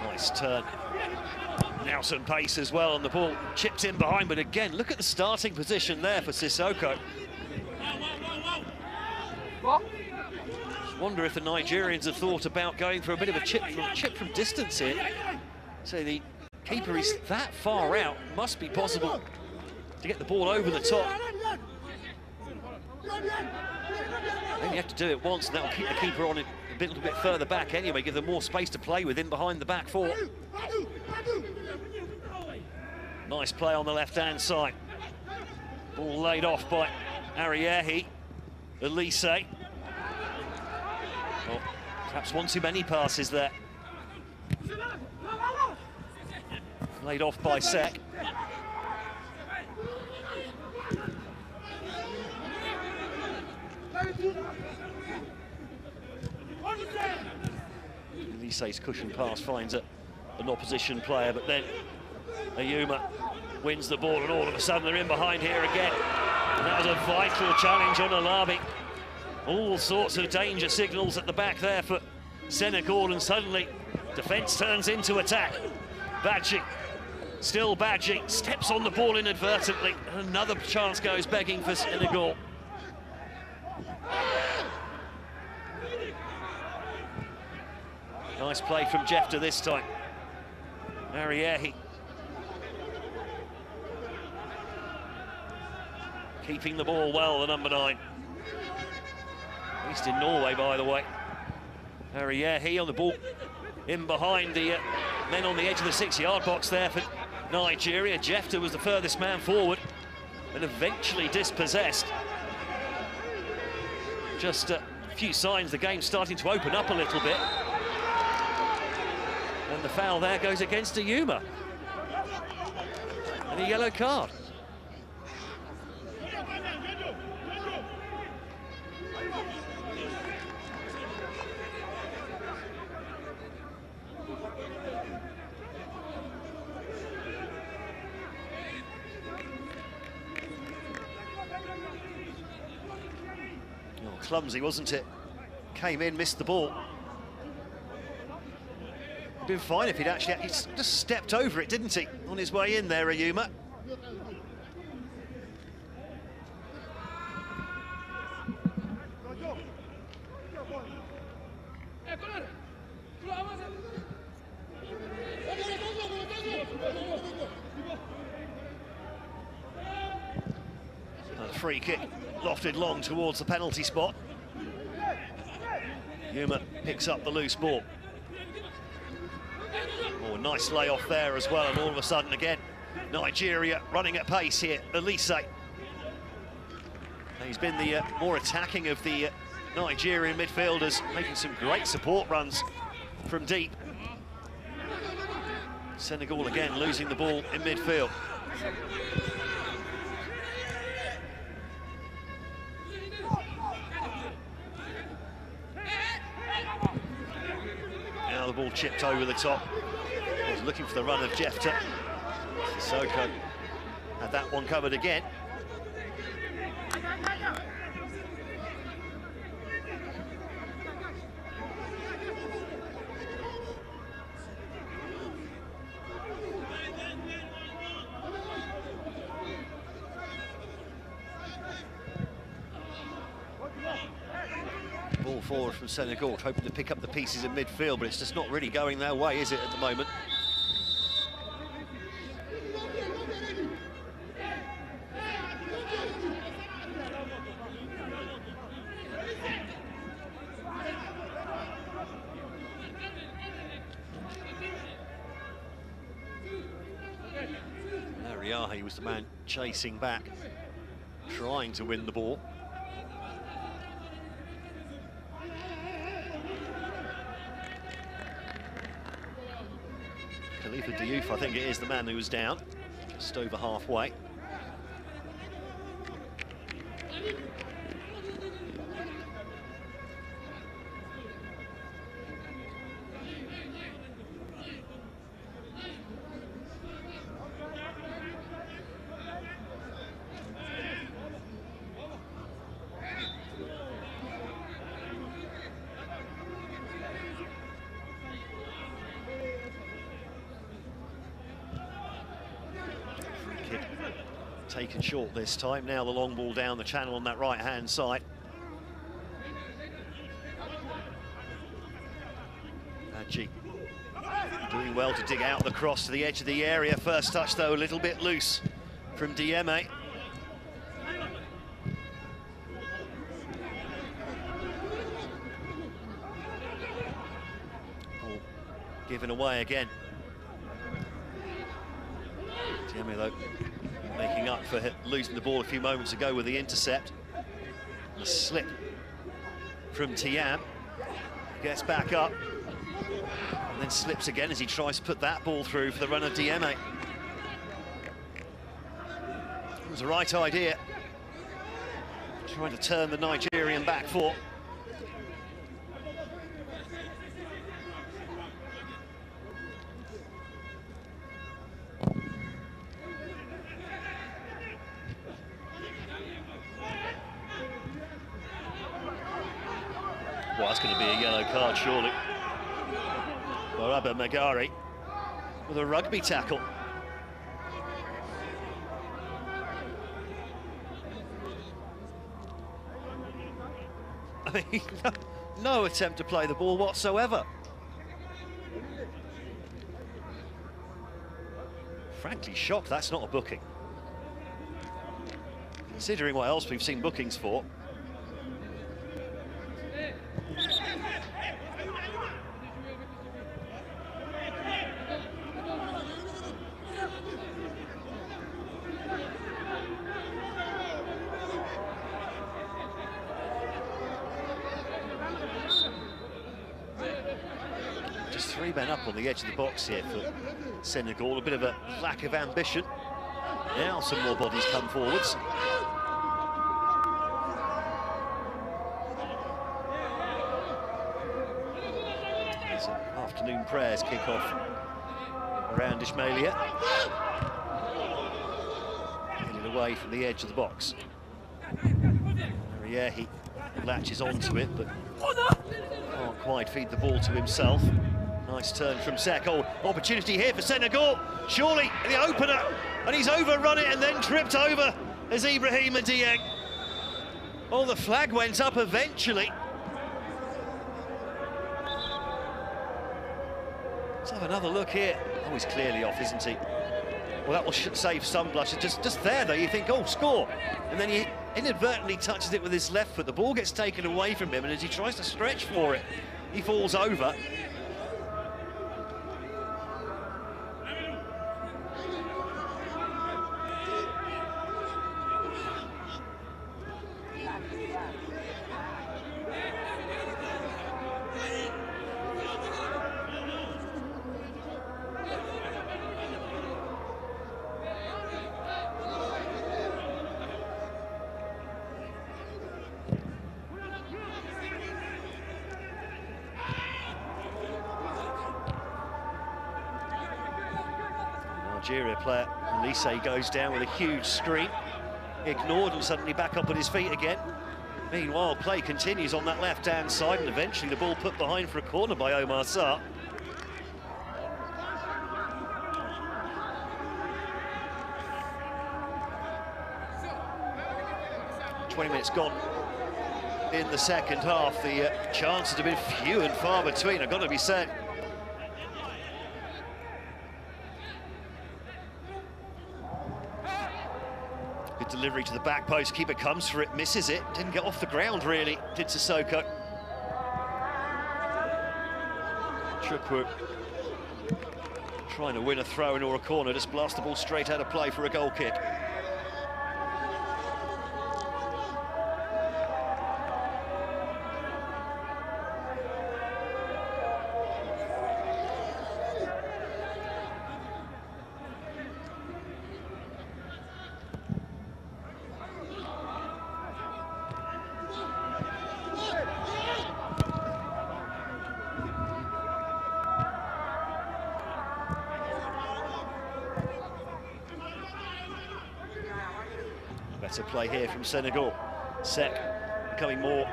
Nice turn. Now some pace as well on the ball. Chipped in behind, but again, look at the starting position there for Sissoko. Wonder if the Nigerians have thought about going for a bit of a chip from distance here. So the keeper is that far out. Must be possible to get the ball over the top. Only have to do it once, and that will keep the keeper on a little bit further back anyway, give them more space to play with in behind the back four. Nice play on the left-hand side. Ball laid off by Ariyehi. Elise. Well, perhaps one too many passes there. Laid off by Sek. Elise's cushion pass finds an opposition player, but then Ayuma wins the ball, and all of a sudden they're in behind here again. And that was a vital challenge on Alabi. All sorts of danger signals at the back there for Senegal, and suddenly defence turns into attack. Badji, still Badji, steps on the ball inadvertently, and another chance goes begging for Senegal. Nice play from Jefter this time. Ariyehi keeping the ball well, the number 9. Based in Norway, by the way. Ariyehi on the ball in behind the men on the edge of the 6-yard box there for Nigeria. Jefter was the furthest man forward and eventually dispossessed. Just a few signs the game's starting to open up a little bit. And the foul there goes against Ayuma. And a yellow card. Oh, clumsy, wasn't it? Came in, missed the ball. been fine if he'd just stepped over it, didn't he? On his way in there, Ayuma. Free kick lofted long towards the penalty spot. Yuma picks up the loose ball. Oh, nice layoff there as well, and all of a sudden again, Nigeria running at pace here. Elise. He's been the more attacking of the Nigerian midfielders, making some great support runs from deep. Senegal again losing the ball in midfield. Now the ball chipped over the top. Was looking for the run of Jefta. Sissoko had that one covered again. Ball forward from Senegal, hoping to pick up the pieces in midfield, but it's just not really going their way, is it, at the moment? Riahi was the man chasing back, trying to win the ball. Khalifa Diouf, I think it is the man who was down, just over halfway. Taken short this time. Now the long ball down the channel on that right-hand side. Hadji doing well to dig out the cross to the edge of the area. First touch, though, a little bit loose from Dieme. Ball given away again. Dieme, though, making up for losing the ball a few moments ago with the intercept. A slip from Tiam. Gets back up. And then slips again as he tries to put that ball through for the run of Dieme. It was the right idea. Trying to turn the Nigerian back foot. Well, that's going to be a yellow card, surely. Baraba Magari with a rugby tackle. I mean, no attempt to play the ball whatsoever. Frankly shocked that's not a booking. Considering what else we've seen bookings for. Just 3 men up on the edge of the box here for Senegal. A bit of a lack of ambition. Now some more bodies come forwards. Afternoon prayers kick off around Ismailia. Headed away from the edge of the box. He latches onto it, but can't quite feed the ball to himself. Nice turn from Sek. Oh, opportunity here for Senegal. Surely the opener, and he's overrun it and then tripped over as Ibrahim Dieng. Oh, the flag went up eventually. Let's have another look here. Oh, he's clearly off, isn't he? Well, that will save some blushes. Just there, though, you think, oh, score. And then he inadvertently touches it with his left foot. The ball gets taken away from him, and as he tries to stretch for it, he falls over. Nigeria player Elise goes down with a huge scream, ignored and suddenly back up on his feet again. Meanwhile, play continues on that left-hand side, and eventually the ball put behind for a corner by Omar Sarr. Minutes gone in the second half. The chances have been few and far between, I've got to be said. Good delivery to the back post. Keeper comes for it, misses it. Didn't get off the ground, really, did Sissoko. Chukwu trying to win a throw-in or a corner, just blast the ball straight out of play for a goal kick. Better play here from Senegal. Sek becoming more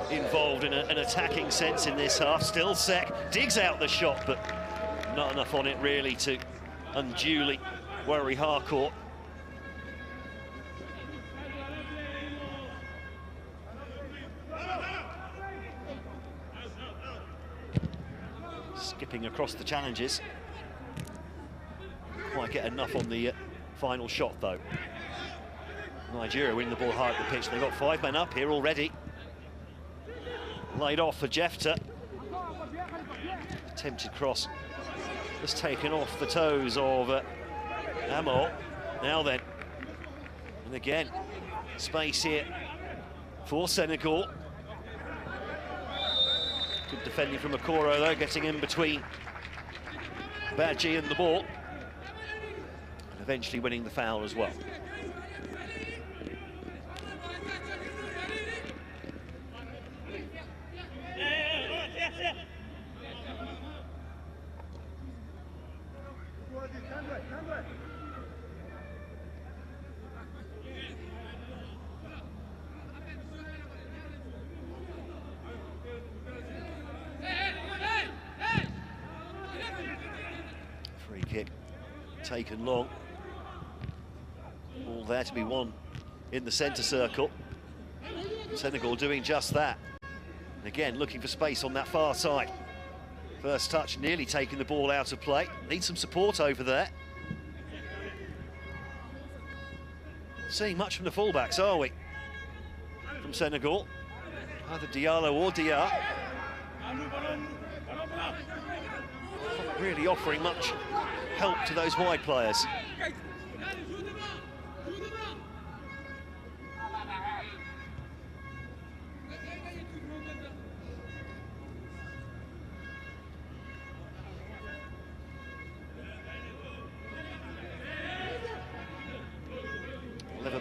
involved in an attacking sense in this half. Still Sek digs out the shot, but not enough on it really to unduly worry Harcourt. Skipping across the challenges. Quite get enough on the final shot though. Nigeria winning the ball high up the pitch. They've got 5 men up here already. Laid off for Jefta. Attempted cross. Just taken off the toes of Amo. Now then. And again, space here for Senegal. Good defending from Okoro though, getting in between Badji and the ball. And eventually winning the foul as well. Free kick taken long. All there to be won in the centre circle. Senegal doing just that. And again, looking for space on that far side. First touch, nearly taking the ball out of play. Need some support over there. Seeing much from the fullbacks, are we? From Senegal. Either Diallo or Dia. Not really offering much help to those wide players.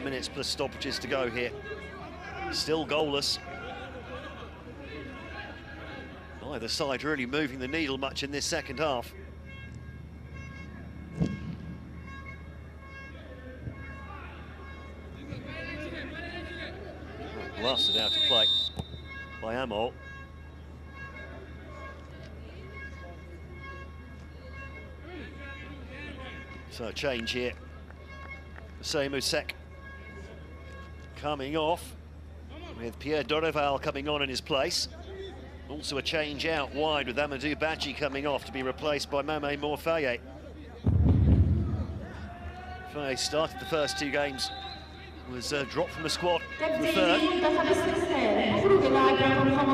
Minutes plus stoppages to go here. Still goalless. Neither side really moving the needle much in this second half. Blasted out of play by Amo. So change here. Musek coming off, with Pierre Dorival coming on in his place. Also a change out wide with Amadou Badji coming off to be replaced by Mame Morfaye. Faye started the first two games, was dropped from the squad for the third.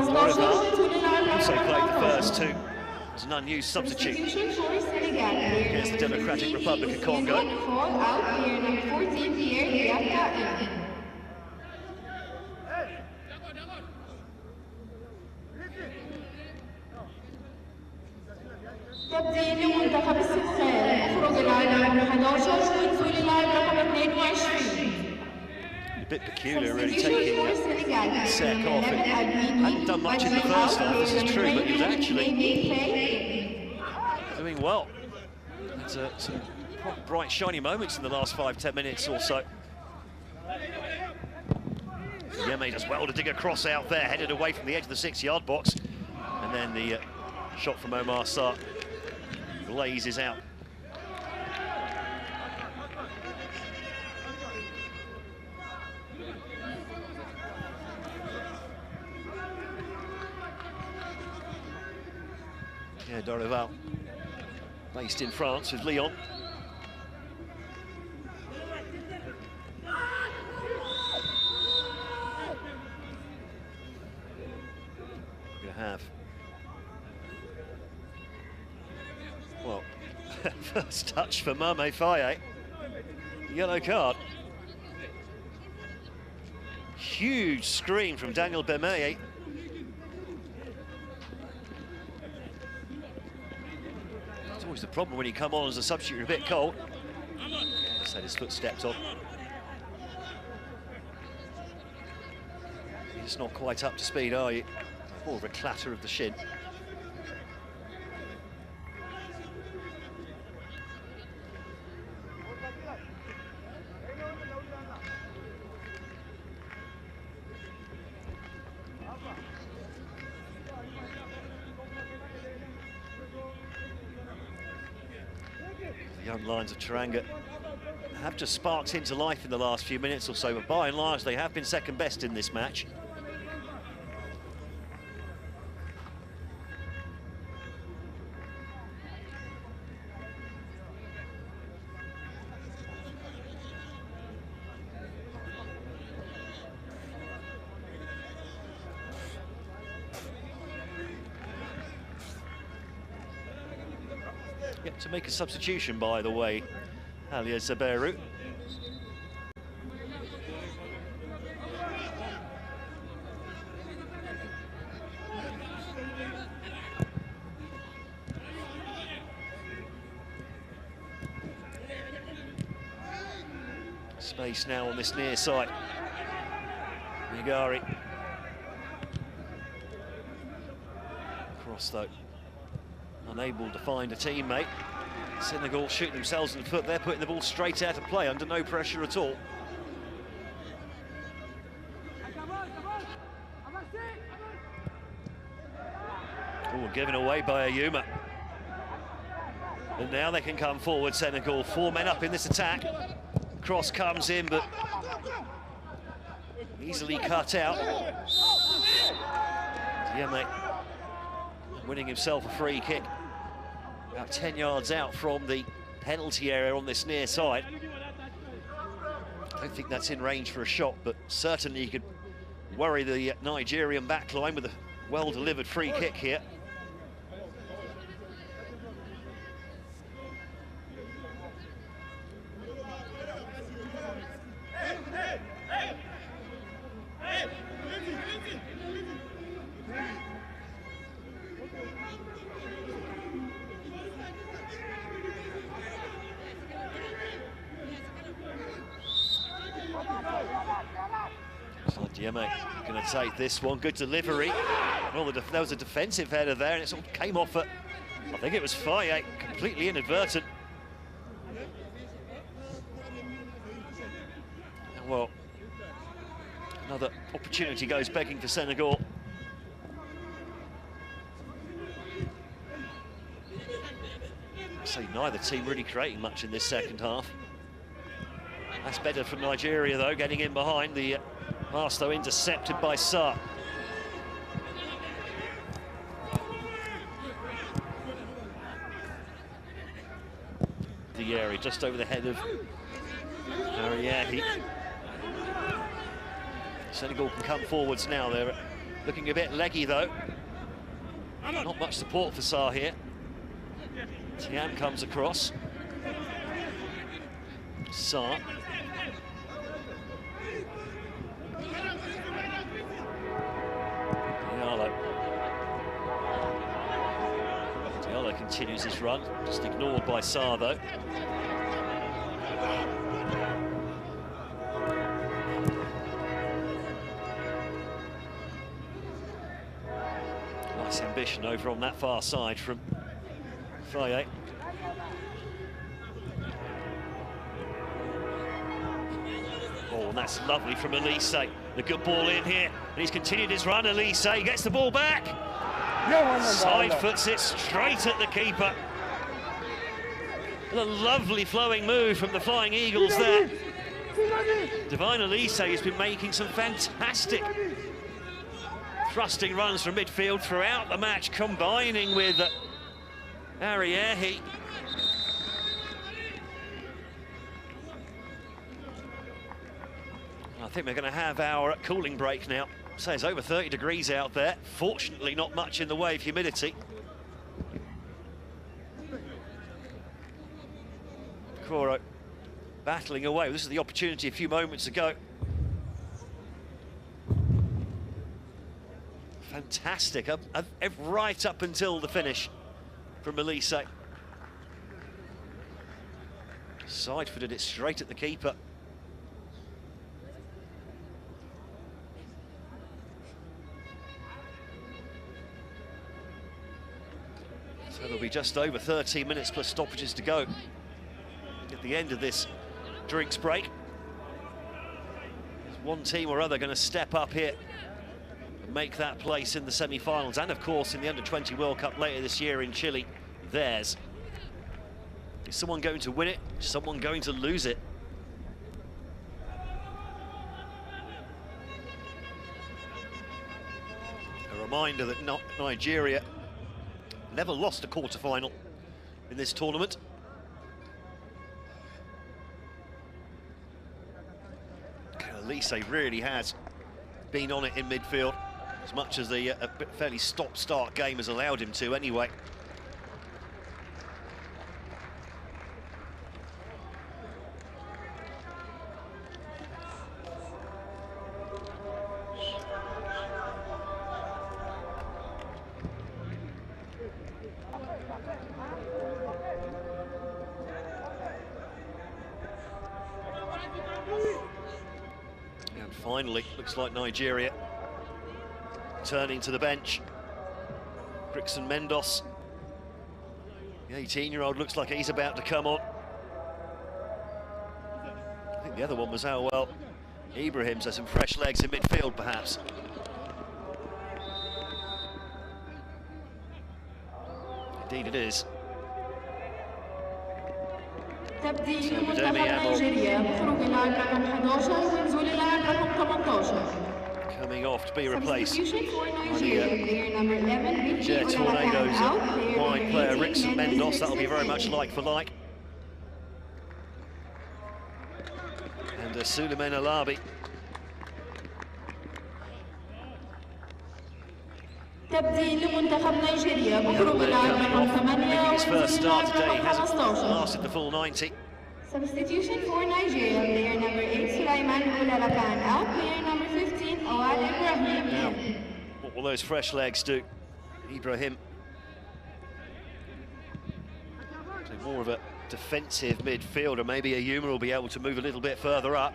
Dorival also played the first two as an unused substitute against the Democratic Republic of Congo. تبديل منتخب السنغال اخرج اللاعب رقم 11 ويدخل اللاعب رقم 22. A bit peculiar, really, taking Sek off. It hadn't done much in the first half, this is true, but he was actually doing well. It's some bright, shiny moments in the last 5-10 minutes or so. Yeme does well to dig a cross out there, headed away from the edge of the 6-yard box. And then the shot from Omar Sarr blazes out. Yeah, Dorival, based in France with Lyon. We're gonna have, well, first touch for Mame Faye. Yellow card. Huge screen from Daniel Bemeye. It's always the problem when you come on as a substitute, you're a bit cold. Just had his foot stepped on. You're just not quite up to speed, are you? More of a clatter of the shin. The young Lions of Teranga have just sparked into life in the last few minutes or so, but by and large they have been second best in this match. Yet to make a substitution, by the way, Alia Zaberu. Space now on this near side. Migari. Cross though. Unable to find a teammate. Senegal shooting themselves in the foot. They're putting the ball straight out of play under no pressure at all. Oh, given away by Ayuma. And now they can come forward, Senegal. 4 men up in this attack. Cross comes in, but easily cut out. Yeme winning himself a free kick. About 10 yards out from the penalty area on this near side. I don't think that's in range for a shot, but certainly you could worry the Nigerian backline with a well-delivered free kick here. Yeme going to take this one. Good delivery. Well, there was a defensive header there, and it sort of came off at, I think it was Faye, completely inadvertent. Well, another opportunity goes begging for Senegal. say neither team really creating much in this second half. That's better from Nigeria, though, getting in behind. The pass, though, intercepted by Sarr. The area just over the head of Ariahi. Senegal can come forwards now. They're looking a bit leggy, though. Not much support for Sarr here. Tian comes across. Sarr. Diallo continues his run, just ignored by Sarr, though. Nice ambition over on that far side from Faye. Oh, and that's lovely from Elise. The good ball in here, and he's continued his run. Elise gets the ball back. Side foots it straight at the keeper. And a lovely flowing move from the Flying Eagles there. Divine Elise has been making some fantastic thrusting runs from midfield throughout the match, combining with Ariahi. I think we're going to have our cooling break now. So it's over 30 degrees out there. Fortunately, not much in the way of humidity. Koro battling away. This is the opportunity a few moments ago. Fantastic, right up until the finish from Elise. Side-footed it straight at the keeper. So there'll be just over 13 minutes plus stoppages to go at the end of this drinks break. Is one team or other going to step up here and make that place in the semi-finals, and of course in the Under-20 World Cup later this year in Chile, theirs. Is someone going to win it? Is someone going to lose it? A reminder that Nigeria never lost a quarter-final in this tournament. Elise really has been on it in midfield, as much as the fairly stop-start game has allowed him to anyway. Finally, looks like Nigeria turning to the bench. Brixton Mendos, the 18-year-old, looks like he's about to come on. I think the other one was Ibrahim, so some fresh legs in midfield, perhaps. Indeed it is. تبديل لمنتخب نيجيريا بخروج اللاعب رقم 11 ونزول اللاعب رقم 18. Coming off to be replaced by the Tornadoes wide player Brixton Mendos. That'll be very much like for like. And Suleiman Alabi. تبديل لمنتخب نيجيريا بخروج اللاعب رقم 8 ونزول اللاعب رقم hasn't 15. Lasted the full 90. Substitution for Nigeria, player number 8 Sulaiman Ulalakan out, player number 15 Awad Ibrahim in. What will those fresh legs do? Ibrahim, more of a defensive midfielder. Maybe Ayuma will be able to move a little bit further up.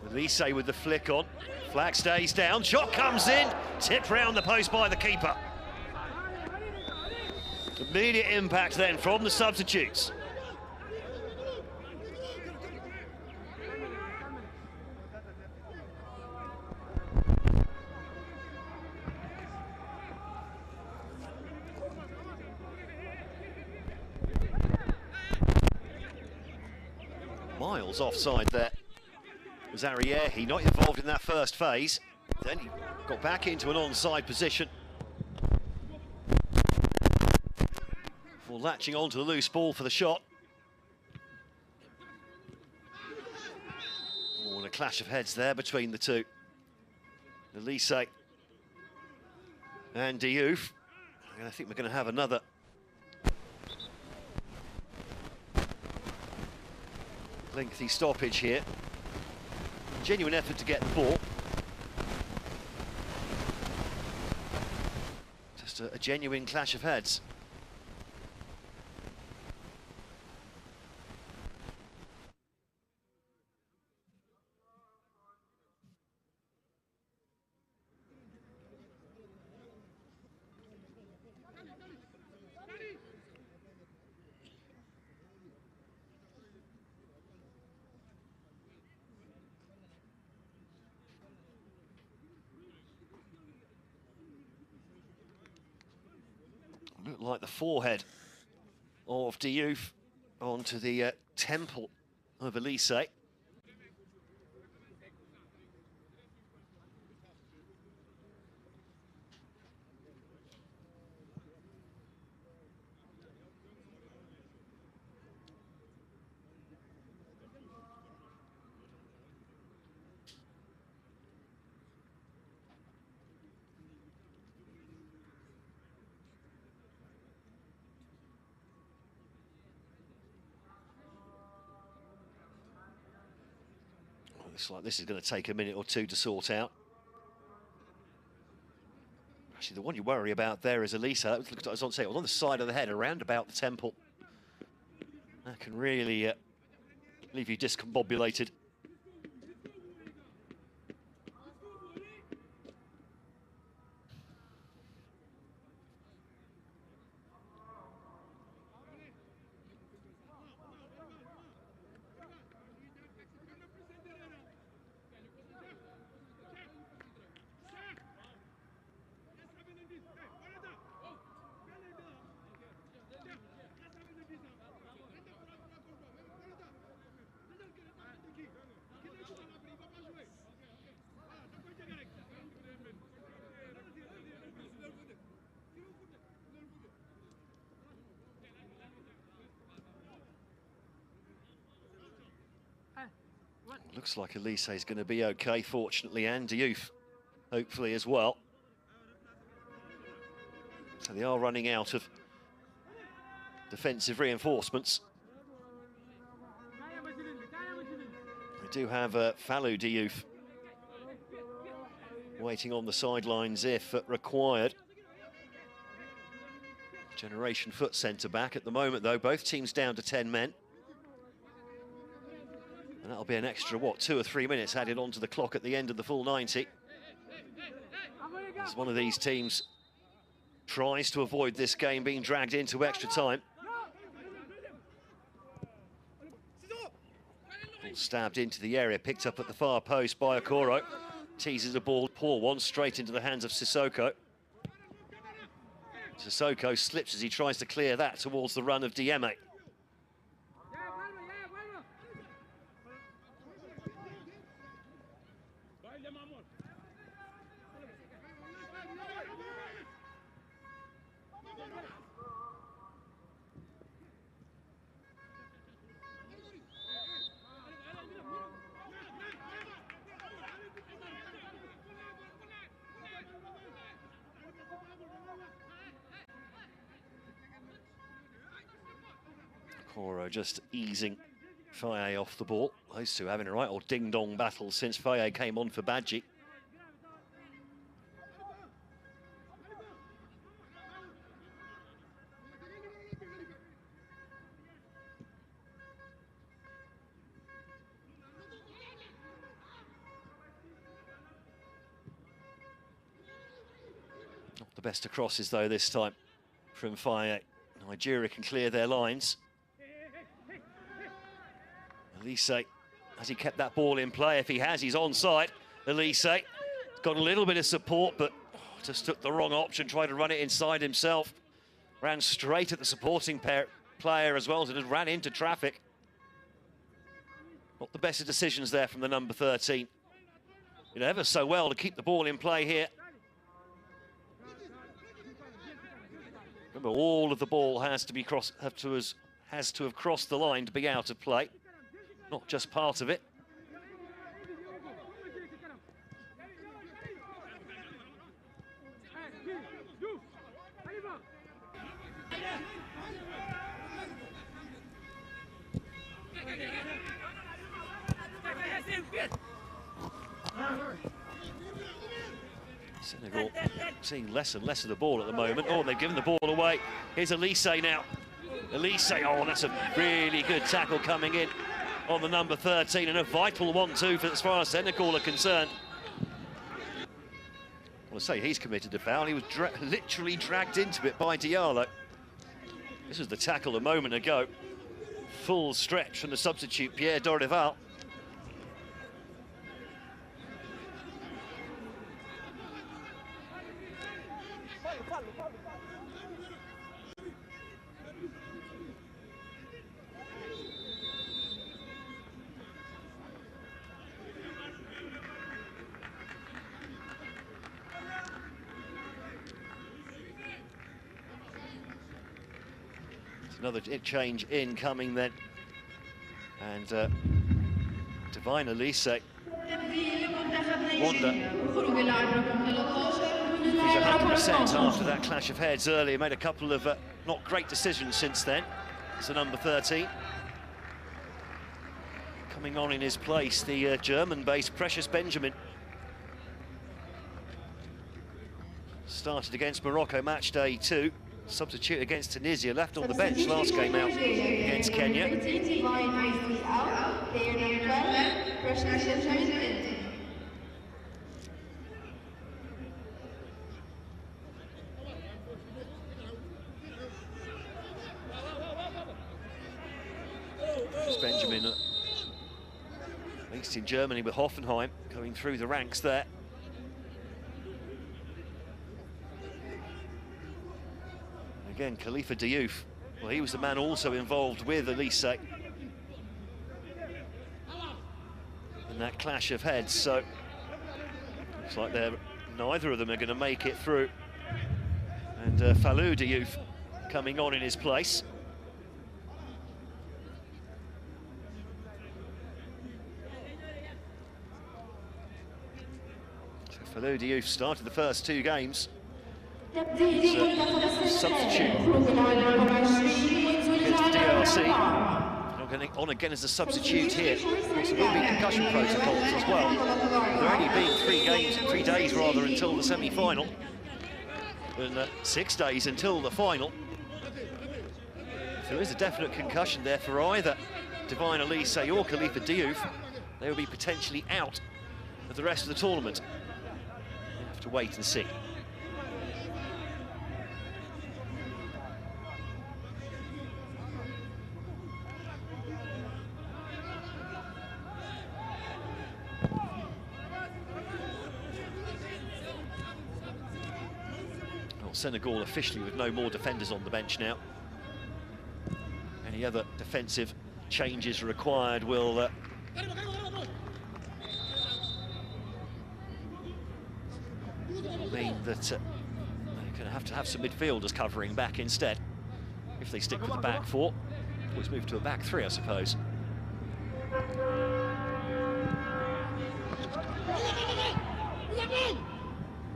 Elise with the flick on. Flag stays down, shot comes in, tipped round the post by the keeper. Immediate impact then from the substitutes. miles offside there was Ariehi, not involved in that first phase. Then he got back into an onside position before latching onto the loose ball for the shot. Oh, and a clash of heads there between the two. Elise and Diouf. And I think we're going to have another lengthy stoppage here. Genuine effort to get the ball. Just a genuine clash of heads. Looked like the forehead of Diouf onto the temple of Elise. Looks like this is going to take a minute or two to sort out. Actually, the one you worry about there is Elise. That looked like it was on the side of the head, around about the temple. That can really leave you discombobulated. Looks like Elise is going to be okay, fortunately, and Diouf, hopefully, as well. So they are running out of defensive reinforcements. They do have Fallou Diouf waiting on the sidelines if required. Generation foot centre-back at the moment, though. Both teams down to 10 men. And that'll be an extra, what, 2 or 3 minutes added onto the clock at the end of the full 90. As one of these teams tries to avoid this game being dragged into extra time. Ball stabbed into the area, picked up at the far post by Okoro. Teases the ball, poor one, straight into the hands of Sissoko. Sissoko slips as he tries to clear that towards the run of Dieme. Okoro just easing Faye off the ball. Those two having a right old ding-dong battle since Faye came on for Badji. Not the best of crosses, though, this time from Faye. Nigeria can clear their lines. Elise, has he kept that ball in play? If he has, he's onside. Elise got a little bit of support, but just took the wrong option, tried to run it inside himself. Ran straight at the supporting player as well, and just ran into traffic. Not the best of decisions there from the number 13. You know, ever so well to keep the ball in play here. Remember, all of the ball has to have crossed the line to be out of play, not just part of it. Senegal seeing less and less of the ball at the moment. Oh, they've given the ball away. Here's Elise now. Elise, oh, that's a really good tackle coming in on the number 13, and a vital one too for as far as Senegal are concerned. I want to say he's committed a foul. He was literally dragged into it by Diallo. This was the tackle a moment ago. Full stretch from the substitute, Pierre Dorival. Another change incoming then. And Divine Elise. Wanda. He's 100% after that clash of heads earlier. Made a couple of not great decisions since then. It's the number 13. Coming on in his place, the German-based Precious Benjamin. Started against Morocco match day 2. Substitute against Tunisia, left on the bench last game out against Kenya. Benjamin, at least in Germany with Hoffenheim, going through the ranks there. Again, Khalifa Diouf, well, he was the man also involved with Elise in that clash of heads, so looks like neither of them are going to make it through. And Fallou Diouf coming on in his place. So Fallou Diouf started the first 2 games. Substitute against the DRC. On again as a substitute here. Also will be concussion protocols as well. There only been 3 days rather until the semi-final, and 6 days until the final. If there is a definite concussion there for either Divine Elise or Khalifa Diouf, they will be potentially out of the rest of the tournament. We'll have to wait and see. Senegal officially with no more defenders on the bench now. Any other defensive changes required will mean that they're going to have some midfielders covering back instead. If they stick with the back 4, always move to a back 3, I suppose.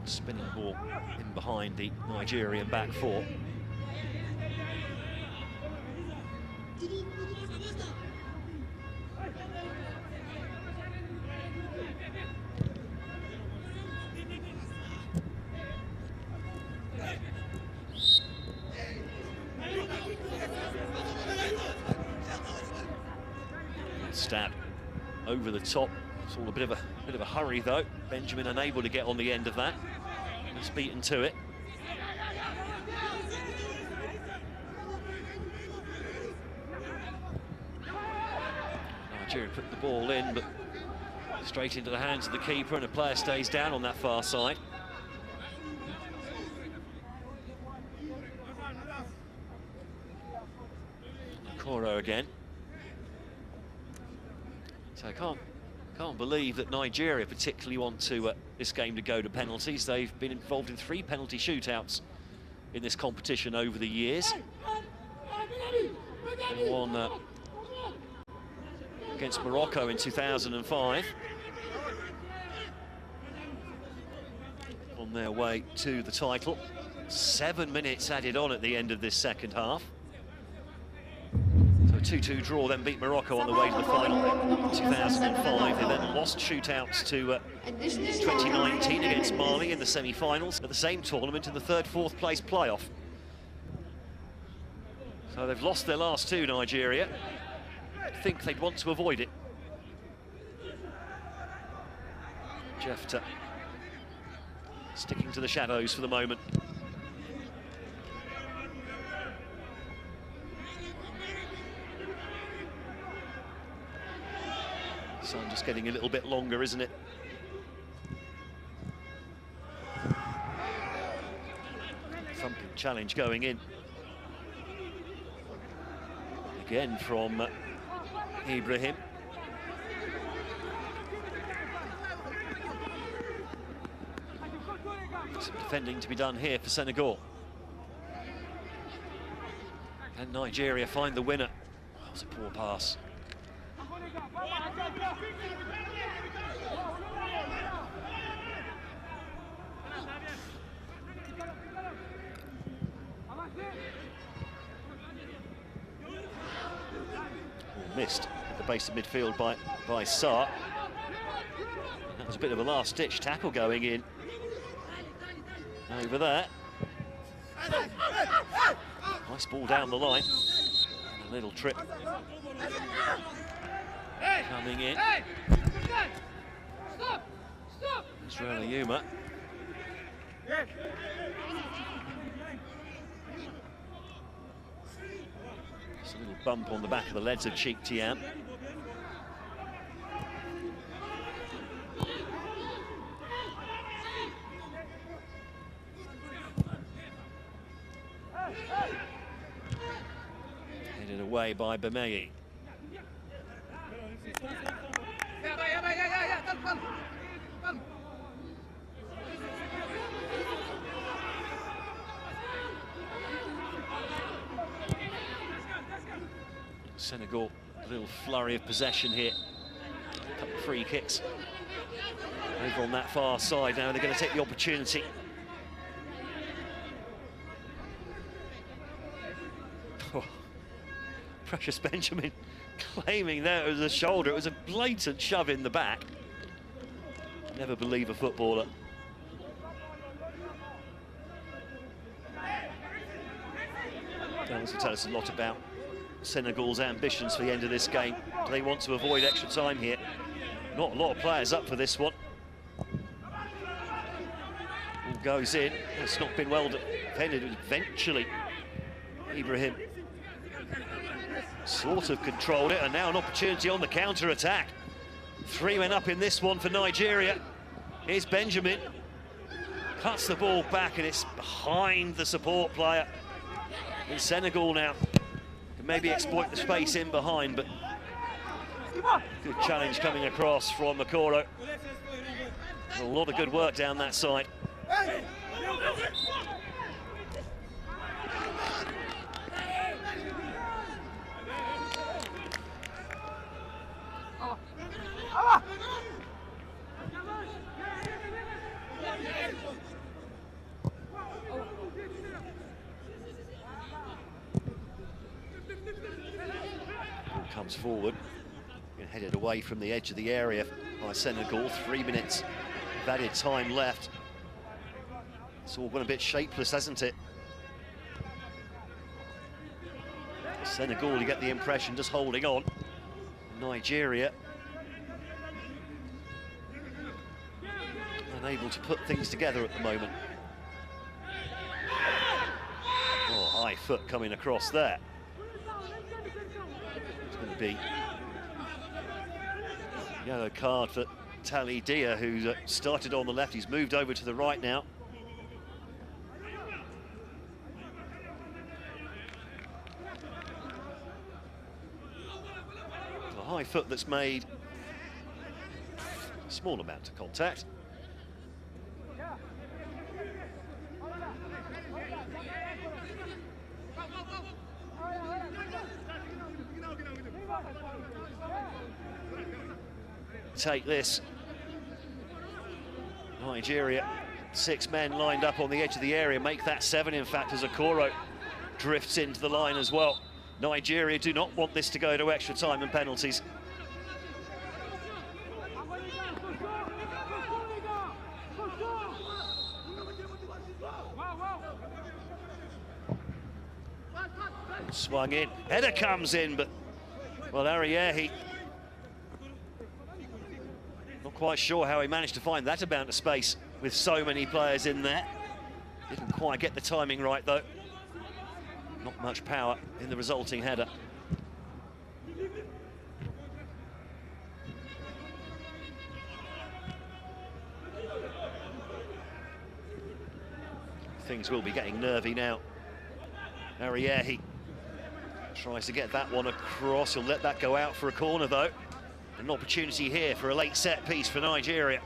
Spinning ball in behind the Nigerian back 4. Stab over the top. It's all a bit of a hurry though. Benjamin unable to get on the end of that. Just beaten to it. Nigeria put the ball in, but straight into the hands of the keeper, and a player stays down on that far side. Koro again. So I can't believe that Nigeria particularly want to this game to go to penalties. They've been involved in 3 penalty shootouts in this competition over the years. And one against Morocco in 2005. On their way to the title. 7 minutes added on at the end of this second half. So a 2-2 draw, then beat Morocco on the way to the final in 2005. They then lost shootouts to 2019 against Mali in the semi-finals at the same tournament in the 3rd, 4th place playoff. So they've lost their last 2, Nigeria. I think they'd want to avoid it. Jefta sticking to the shadows for the moment. Sun just getting a little bit longer, isn't it? Thumping challenge going in. Again from Ibrahim. Some defending to be done here for Senegal. Can Nigeria find the winner? Oh, it was a poor pass. Missed at the base of midfield by Sarr. That was a bit of a last-ditch tackle going in. Over there. Nice ball down the line. And a little trip coming in. Israel Yuma. Just a little bump on the back of the legs of Cheek Tiam. Headed away by Bemei. Senegal, a little flurry of possession here. A couple of free kicks over on that far side. Now they're going to take the opportunity. Oh, Precious Benjamin claiming there it was a shoulder. It was a blatant shove in the back. Never believe a footballer. That will tell us a lot about Senegal's ambitions for the end of this game. Do they want to avoid extra time here? Not a lot of players up for this one. Ball goes in. It's not been well defended. Eventually, Ibrahim sort of controlled it, and now an opportunity on the counter-attack. 3 men up in this one for Nigeria. Here's Benjamin. Cuts the ball back, and it's behind the support player. In Senegal now. Maybe exploit the space in behind, but good challenge coming across from Makoro. A lot of good work down that side. Comes forward, and headed away from the edge of the area by Senegal. 3 minutes of added time left. It's all gone a bit shapeless, hasn't it? Senegal, you get the impression, just holding on. Nigeria unable to put things together at the moment. Oh, high foot coming across there. Be yellow card for Tali Dia, who started on the left. He's moved over to the right now. The high foot that's made Small amount of contact. Take this. Nigeria, 6 men lined up on the edge of the area, make that 7 in fact, as Okoro drifts into the line as well. Nigeria do not want this to go to extra time and penalties. Swung in, header comes in, but, well, Ariyehi, not quite sure how he managed to find that amount of space with so many players in there. Didn't quite get the timing right, though. Not much power in the resulting header. Things will be getting nervy now. Ariyehi tries to get that one across. He'll let that go out for a corner, though. An opportunity here for a late set piece for Nigeria.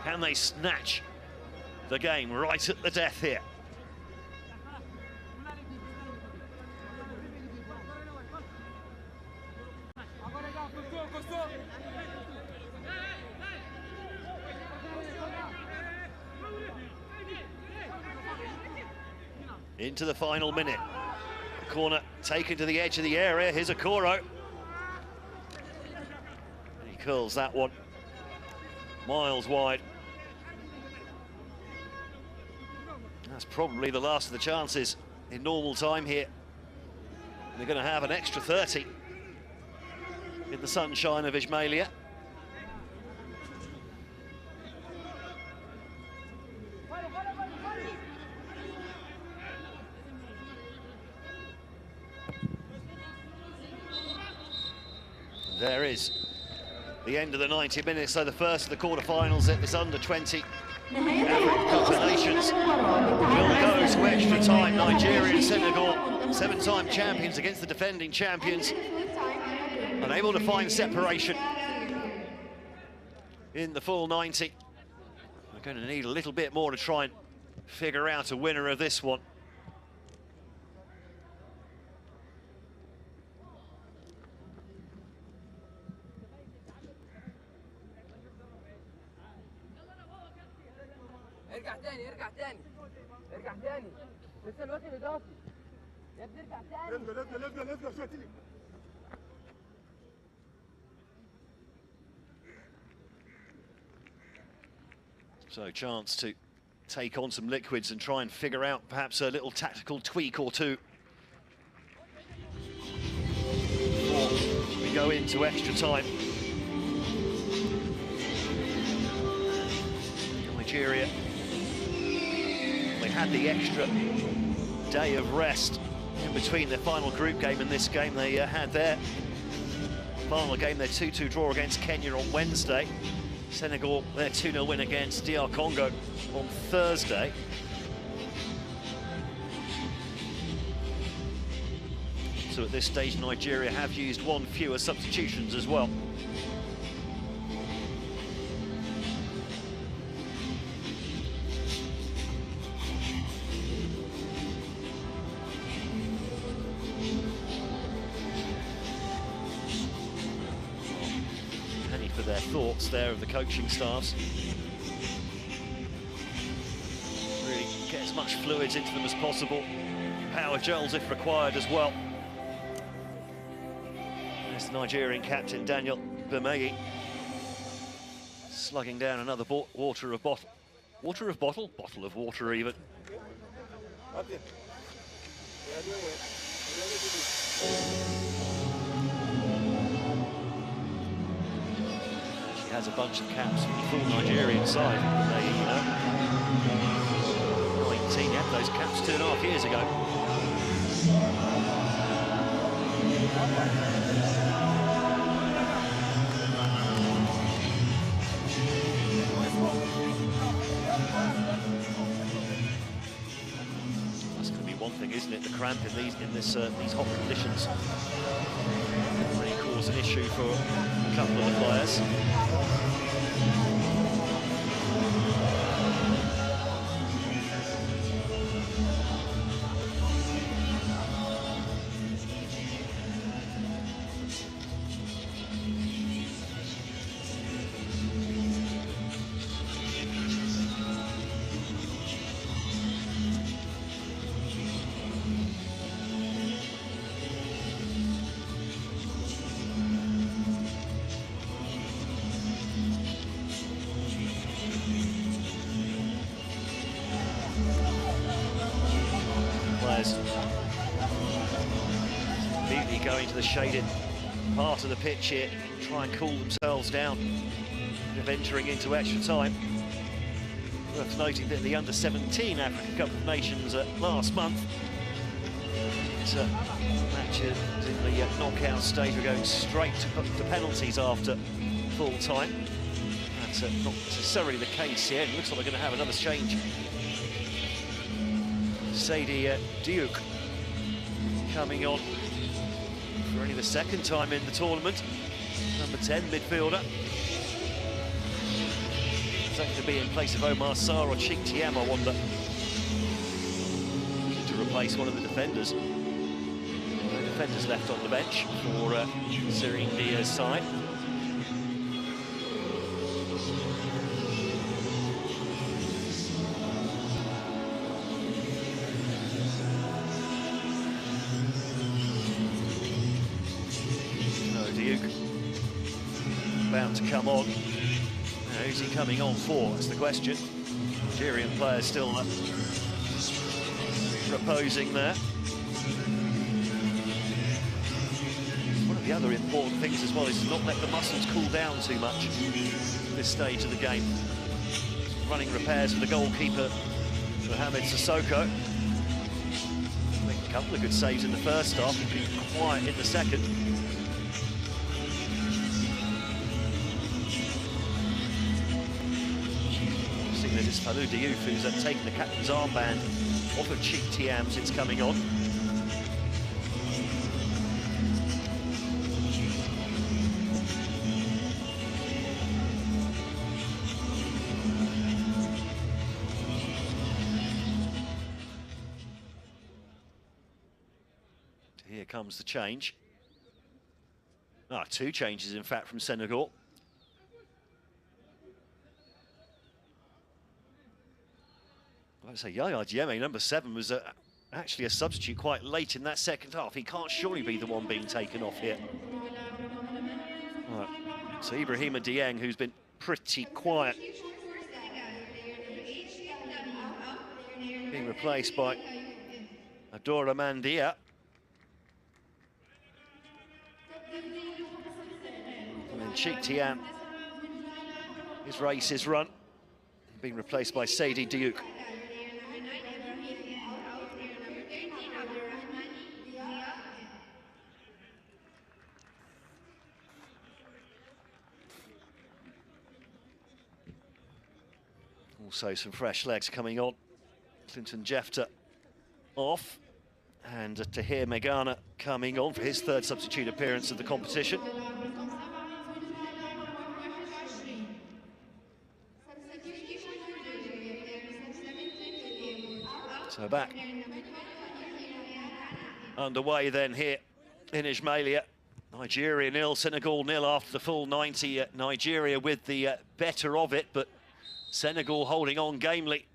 Can they snatch the game right at the death here? Into the final minute. The corner taken to the edge of the area. Here's Okoro. He curls that one miles wide. That's probably the last of the chances in normal time here. They're going to have an extra 30 in the sunshine of Ismailia. There is the end of the 90 minutes, so the first of the quarterfinals at this under-20 African Cup of Nations will go to extra time. Nigeria and Senegal, 7-time champions against the defending champions, unable to find separation in the full 90. We're going to need a little bit more to try and figure out a winner of this one. ارجع تاني ارجع تاني ارجع تاني لسه الوقت الاضافي يا ابني ارجع تاني افضل شويه تاني. So chance to take on some liquids and try and figure out perhaps a little tactical tweak or two before we go into extra time. Nigeria, they had the extra day of rest in between their final group game and this game. They had their final game, their 2-2 draw against Kenya on Wednesday. Senegal, their 2-0 win against DR Congo on Thursday. So at this stage, Nigeria have used 1 fewer substitutions as well. Their thoughts there of the coaching staffs. Really get as much fluids into them as possible. Power gels if required as well. There's the Nigerian captain Daniel Bemegi slugging down another bottle of water even. He has a bunch of caps for the full Nigerian side. They, 19, had those caps 2.5 years ago. That's going to be one thing, isn't it? The cramp in these hot conditions may cause an issue for a couple of the players. Players immediately going to the shaded part of the pitch here, try and cool themselves down, of entering into extra time. Worth noting that the under-17 African Cup of Nations last month, matches in the knockout stage were going straight to penalties after full time. That's not necessarily the case here. It looks like we're going to have another change. Sadie Diuk coming on for only the second time in the tournament. Number 10 midfielder. It's going to be in place of Omar Sarr or Chik Tiam, I wonder. To replace one of the defenders. No defenders left on the bench for Serene Dia's side. About to come on. Now, who's he coming on for? That's the question. Nigerian players still reposing there. One of the other important things as well is to not let the muscles cool down too much at this stage of the game. Running repairs for the goalkeeper, Mohamed Sissoko. Making a couple of good saves in the first half, being quiet in the second. It's Falou Diouf who's taken the captain's armband off of Chik Tiam since coming on. Here comes the change. Two changes, in fact, from Senegal. I'd say Yaya Diémé, number 7, was actually a substitute quite late in that second half. He can't surely be the one being taken off here. Right. So Ibrahima Dieng, who's been pretty quiet, being replaced by Adora Mandia. And then Chik Tiam, his race is run, being replaced by Sadie Diuk. Also some fresh legs coming on. Clinton Jefter off. And Tahir Megana coming on for his third substitute appearance of the competition. So back underway then here in Ismailia. Nigeria 0, Senegal 0 after the full 90. Nigeria with the better of it, but Senegal holding on gamely,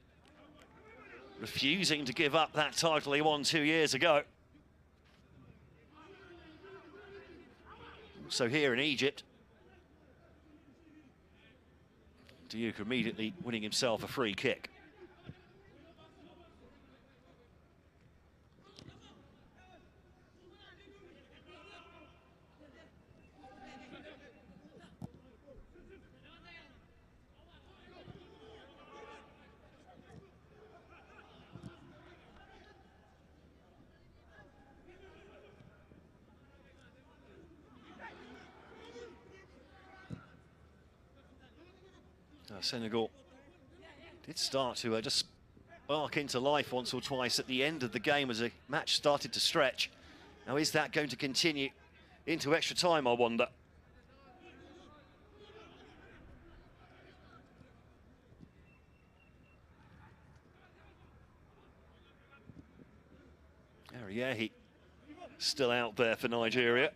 refusing to give up that title he won 2 years ago. Also here in Egypt, Diuk immediately winning himself a free kick. Senegal did start to just spark into life once or twice at the end of the game as the match started to stretch. Now, is that going to continue into extra time, I wonder? Ariehi still out there for Nigeria.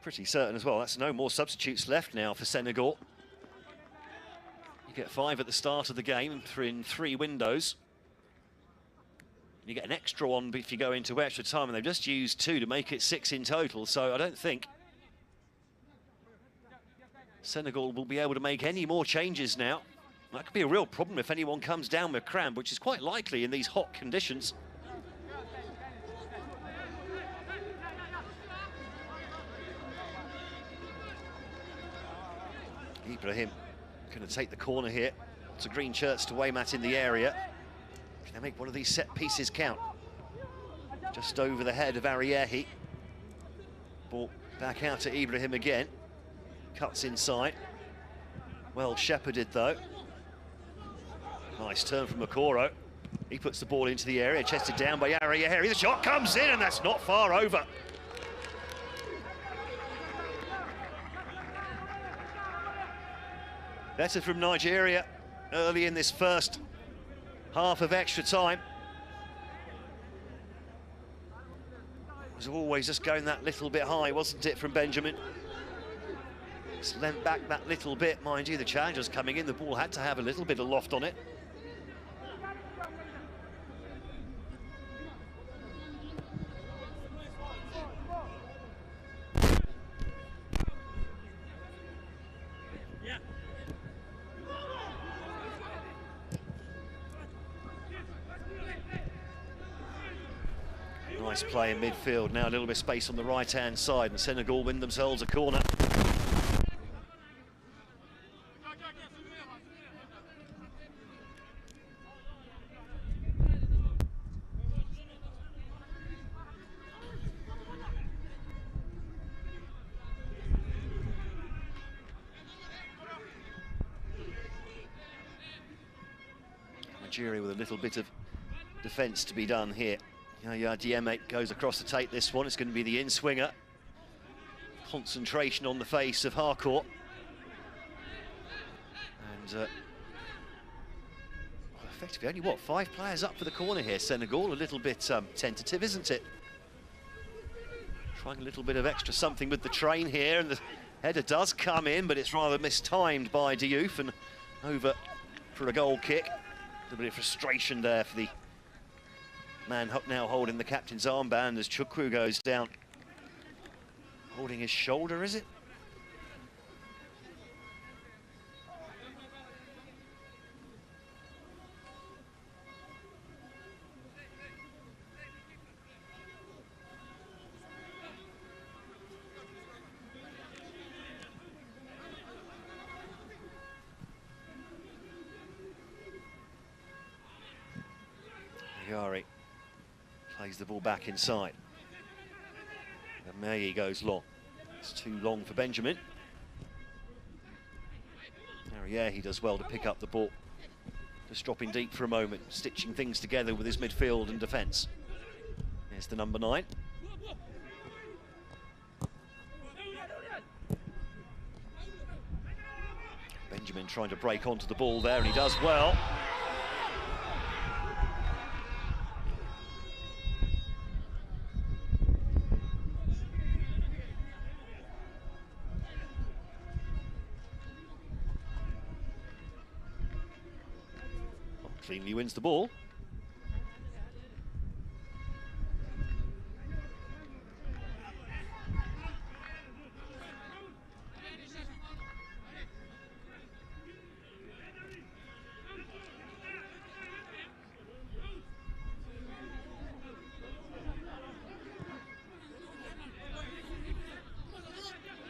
Pretty certain as well, that's no more substitutes left now for Senegal. You get 5 at the start of the game in 3 windows. You get an extra one if you go into extra time, and they've just used 2 to make it 6 in total, so I don't think Senegal will be able to make any more changes now. That could be a real problem if anyone comes down with cramp, which is quite likely in these hot conditions. Ibrahim going to take the corner here. It's a green shirts to Waymat in the area. Can they make one of these set pieces count? Just over the head of Ariehi. Ball back out to Ibrahim again. Cuts inside. Well shepherded though. Nice turn from Okoro. He puts the ball into the area, chested down by Ariehi. The shot comes in and that's not far over. Better from Nigeria early in this first half of extra time. It was always just going that little bit high, wasn't it, from Benjamin? Just leant back that little bit. Mind you, the challengers coming in, the ball had to have a little bit of loft on it. Nice play in midfield. Now a little bit of space on the right-hand side, and Senegal win themselves a corner. Nigeria with a little bit of defence to be done here. Yaya Dieme goes across to take this one. It's going to be the in-swinger. Concentration on the face of Harcourt. And effectively only, what, 5 players up for the corner here. Senegal, a little bit tentative, isn't it? Trying a little bit of extra something with the train here, and the header does come in, but it's rather mistimed by Diouf and over for a goal kick. A little bit of frustration there for the man now holding the captain's armband as Chukwu goes down. Holding his shoulder, is it? Yari plays the ball back inside. And Meyi goes long. It's too long for Benjamin. He does well to pick up the ball. Just dropping deep for a moment, stitching things together with his midfield and defence. Here's the number 9. Benjamin trying to break onto the ball there, and he does well. Cleanly wins the ball.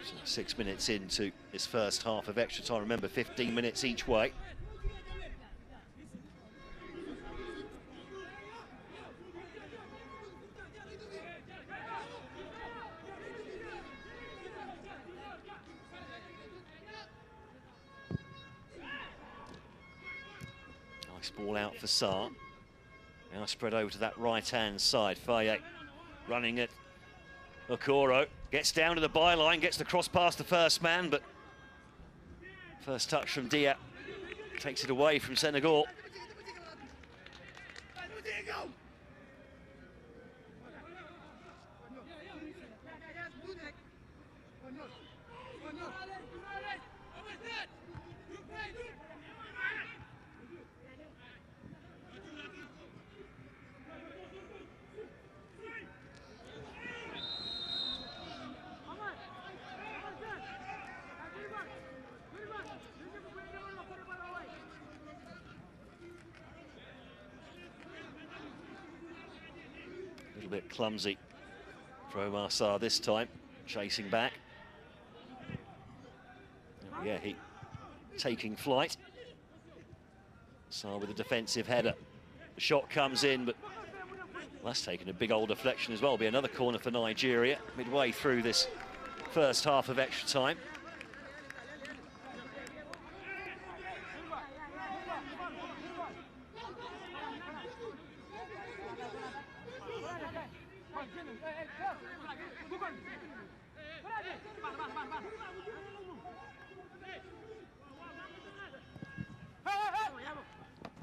So 6 minutes into this first half of extra time. Remember, 15 minutes each way. Ball out for Sarr. Now spread over to that right-hand side. Faye running at Okoro. Gets down to the byline, gets the cross past the first man, but First touch from Dia. Takes it away from Senegal. A little bit clumsy for Omar Sarr this time, chasing back. Yeah, he taking flight. Sarr with a defensive header. The shot comes in, but that's taken a big old deflection as well. Be another corner for Nigeria midway through this first half of extra time.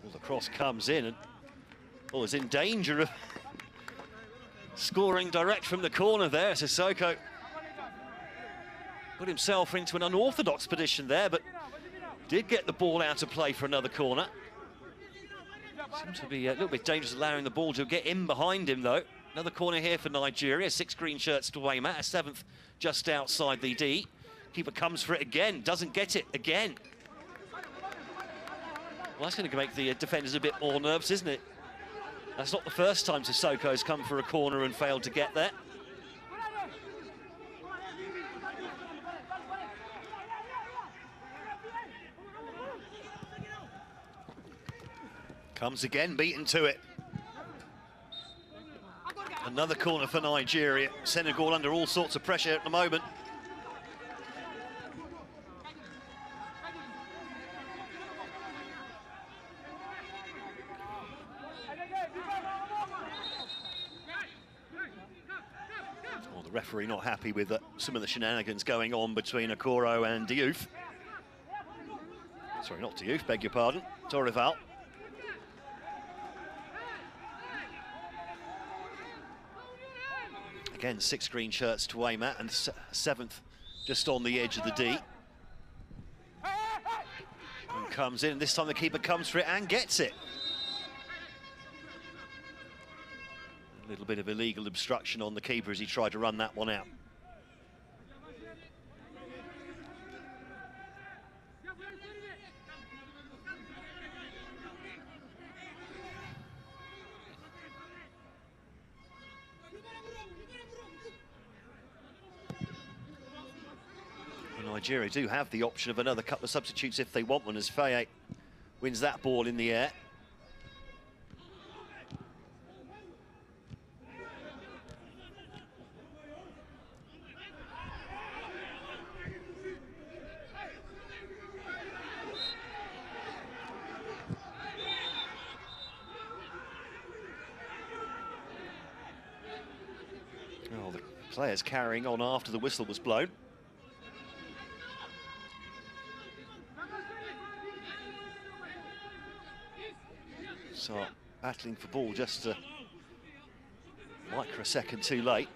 Well, the cross comes in and is in danger of scoring direct from the corner there. Sissoko put himself into an unorthodox position there, but did get the ball out of play for another corner. Seems to be a little bit dangerous, allowing the ball to get in behind him, though. Another corner here for Nigeria. 6 green shirts to aim at. A 7th just outside the D. Keeper comes for it again. Doesn't get it again. Well, that's going to make the defenders a bit more nervous, isn't it? That's not the first time Sissoko's come for a corner and failed to get there. Comes again, beaten to it. Another corner for Nigeria. Senegal under all sorts of pressure at the moment. Well, the referee not happy with some of the shenanigans going on between Okoro and Diouf. Sorry, not Diouf, beg your pardon. Torival. Again, 6 green shirts to aim at, and 7th just on the edge of the D. And comes in, and this time the keeper comes for it and gets it. A little bit of illegal obstruction on the keeper as he tried to run that one out. Nigeria do have the option of another couple of substitutes if they want one, as Faye wins that ball in the air. Oh, the players carrying on after the whistle was blown. So battling for ball just a microsecond too late.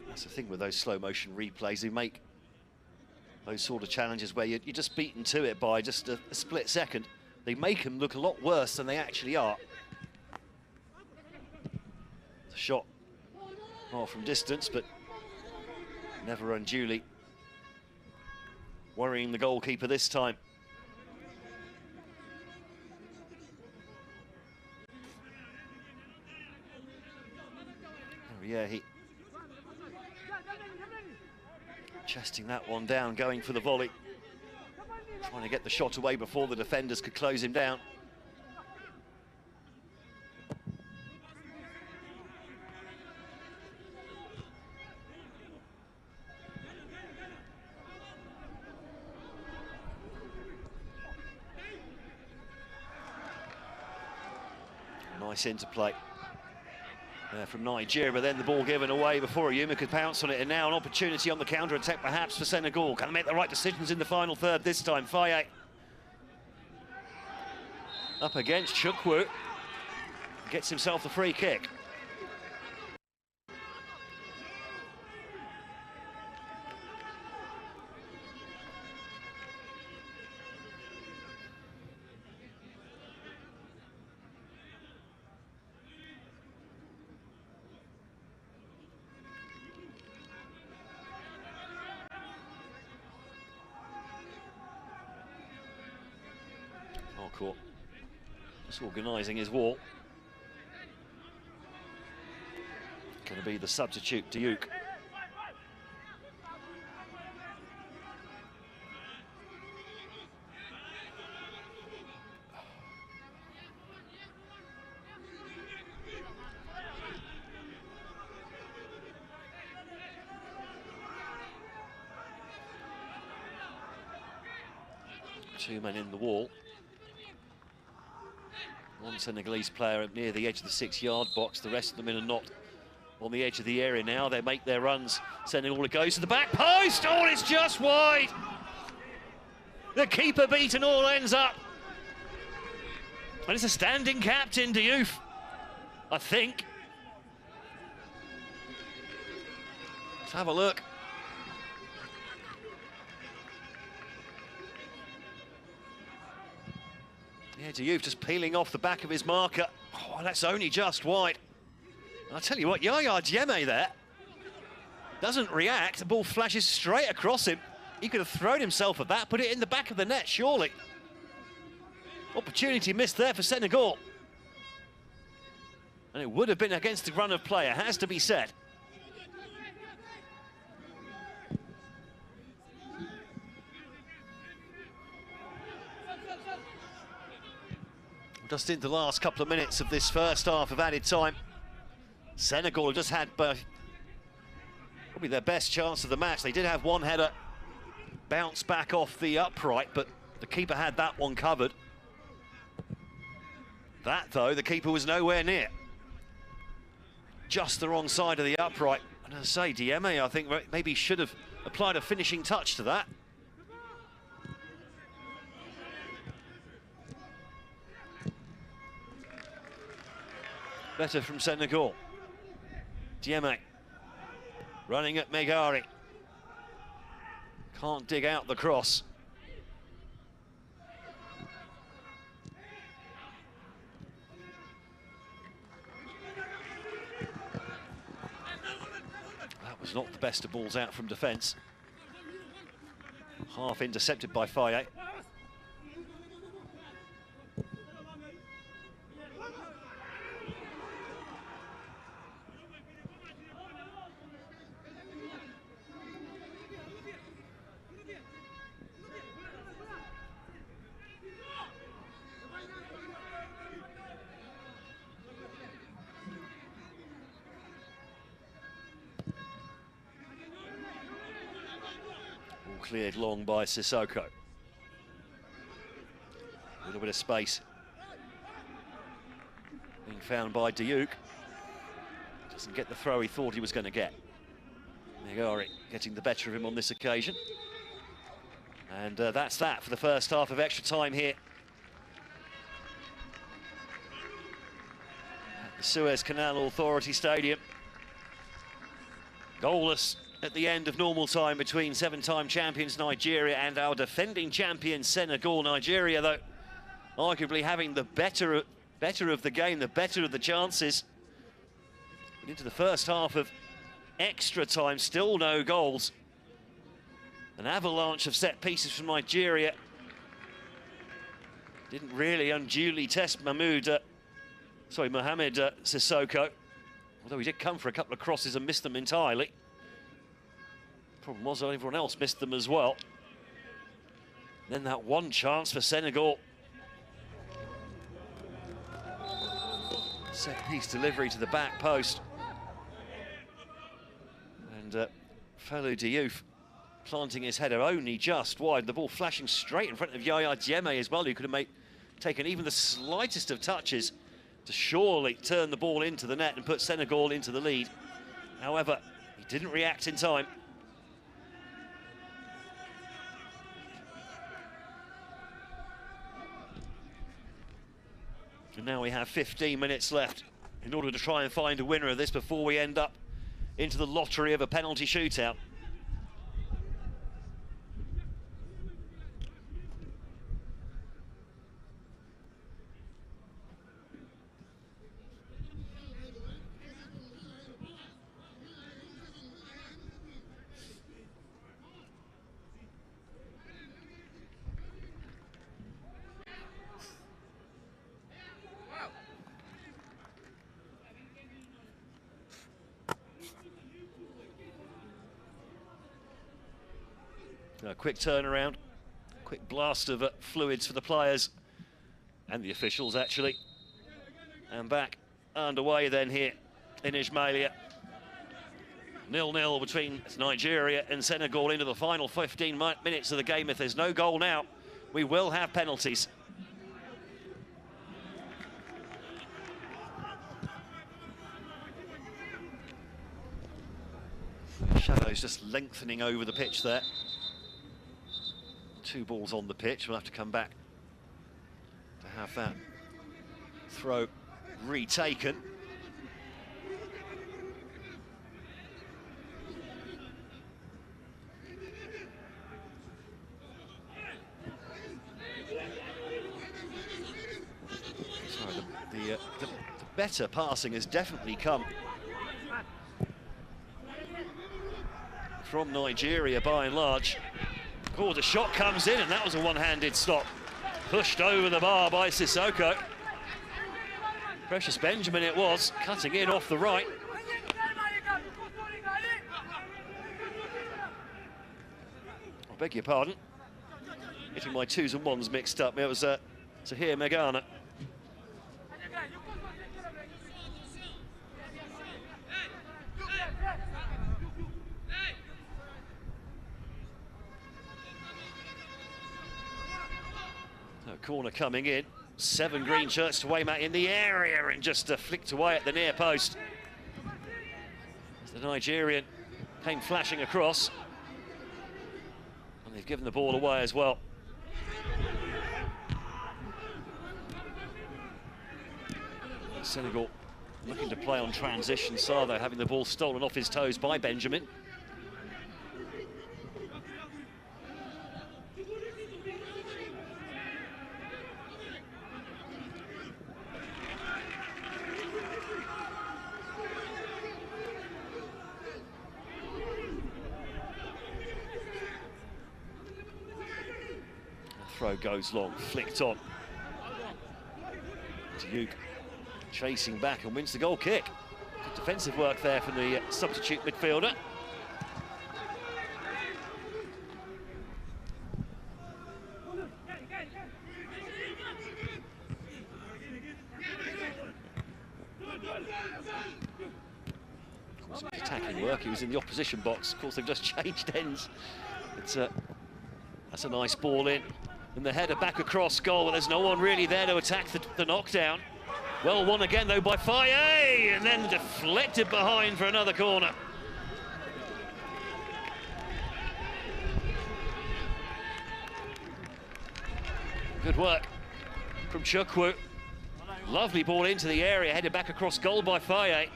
That's the thing with those slow motion replays. They make those sort of challenges where you're just beaten to it by just a split second. They make them look a lot worse than they actually are. The shot from distance, but never unduly worrying the goalkeeper this time. Oh yeah, he chesting that one down, going for the volley, trying to get the shot away before the defenders could close him down. Nice interplay from Nigeria, but then the ball given away before Yuma could pounce on it, and now an opportunity on the counter-attack perhaps for Senegal. Can they make the right decisions in the final third this time? Faye up against Chukwu, gets himself the free kick. Harcourt just organising his wall. Going to be the substitute, Duke. Two men in the wall. One Senegalese player near the edge of the 6-yard box, the rest of them in a knot on the edge of the area now. They make their runs. Senegal goes to the back post. Oh, it's just wide. The keeper beaten all ends up. And it's a standing captain, Diouf, I think. Let's have a look. Yeah, Diouf just peeling off the back of his marker. Oh, that's only just wide. I'll tell you what, Yaya Dieme there doesn't react. The ball flashes straight across him. He could have thrown himself at that, put it in the back of the net, surely. Opportunity missed there for Senegal. And it would have been against the run of play, it has to be said. Just in the last couple of minutes of this first half of added time, Senegal have just had probably their best chance of the match. They did have one header bounce back off the upright, but the keeper had that one covered. That, though, the keeper was nowhere near. Just the wrong side of the upright. And as I say, Dieme, I think maybe should have applied a finishing touch to that. Better from Senegal. Dieme running at Megari. Can't dig out the cross. That was not the best of balls out from defence. Half intercepted by Faye. Cleared long by Sissoko. A little bit of space being found by Diouf. Doesn't get the throw he thought he was going to get. Megari getting the better of him on this occasion. And that's that for the first half of extra time here at the Suez Canal Authority Stadium. Goalless at the end of normal time between 7-time champions Nigeria and our defending champions Senegal. Nigeria, though, arguably having the better of the game, the better of the chances. But into the first half of extra time, still no goals. An avalanche of set pieces from Nigeria. Didn't really unduly test Mohamed Sissoko. Although he did come for a couple of crosses and missed them entirely. Problem was everyone else missed them as well. Then that one chance for Senegal. Set piece delivery to the back post. And Fallou Diouf planting his header only just wide. The ball flashing straight in front of Yaya Dieme as well, who could have taken even the slightest of touches to surely turn the ball into the net and put Senegal into the lead. However, he didn't react in time. And now we have 15 minutes left in order to try and find a winner of this before we end up into the lottery of a penalty shootout. A quick turnaround, quick blast of fluids for the players and the officials, actually. And back underway then here in Ismailia. 0-0 between Nigeria and Senegal into the final 15 minutes of the game. If there's no goal now, we will have penalties. Shadows just lengthening over the pitch there. 2 balls on the pitch. We'll have to come back to have that throw retaken. Sorry, the better passing has definitely come from Nigeria by and large. Oh, the shot comes in, and that was a one-handed stop. Pushed over the bar by Sissoko. Precious Benjamin it was, cutting in off the right. I beg your pardon. Getting my 2s and 1s mixed up. It was Tahir Megana. Corner coming in, 7 green shirts to Waymat in the area and just flicked away at the near post. As the Nigerian came flashing across, and they've given the ball away as well. Senegal looking to play on transition. Sardo having the ball stolen off his toes by Benjamin. Throw goes long, flicked on. Duke chasing back and wins the goal kick. Good defensive work there from the substitute midfielder. Of course, it was attacking work. He was in the opposition box. Of course, they've just changed ends. That's a nice ball in. And the header back across goal, but there's no one really there to attack the knockdown. Well won again, though, by Faye, and then deflected behind for another corner. Good work from Chukwu. Lovely ball into the area, headed back across goal by Faye.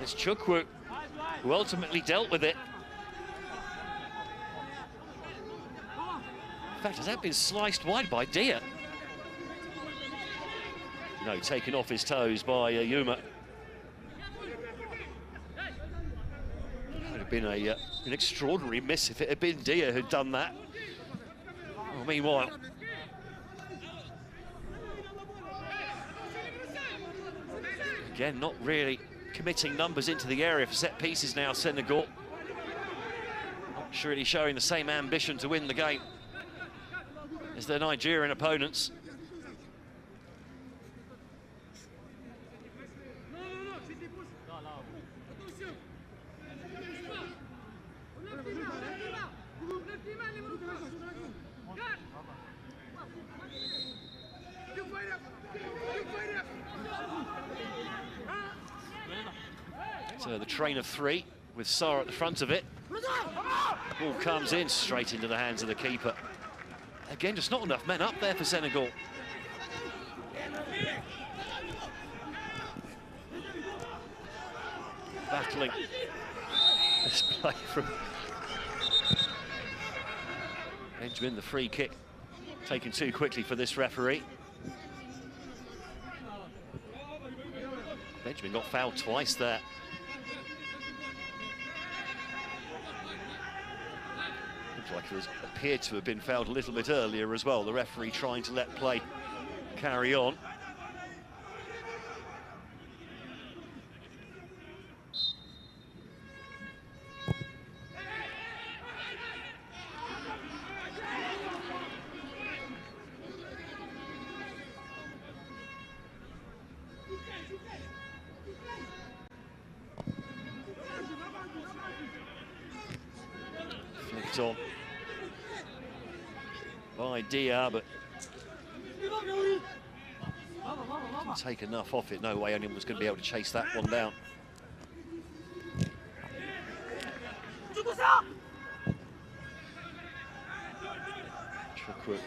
It's Chukwu who ultimately dealt with it. In fact, has that been sliced wide by Dia? No, taken off his toes by Yuma. Would have been an extraordinary miss if it had been Dia who'd done that. Well, meanwhile, again, not really committing numbers into the area for set pieces now, Senegal. Not really showing the same ambition to win the game as their Nigerian opponents. So the train of three with Sarr at the front of it. Ball comes in straight into the hands of the keeper. Again, just not enough men up there for Senegal. Battling this play from Benjamin, the free kick taken too quickly for this referee. Benjamin got fouled twice there. Looks like it appeared to have been fouled a little bit earlier as well. The referee trying to let play carry on. Flicked on by Dia, but didn't take enough off it. No way anyone was going to be able to chase that one down. Chukwu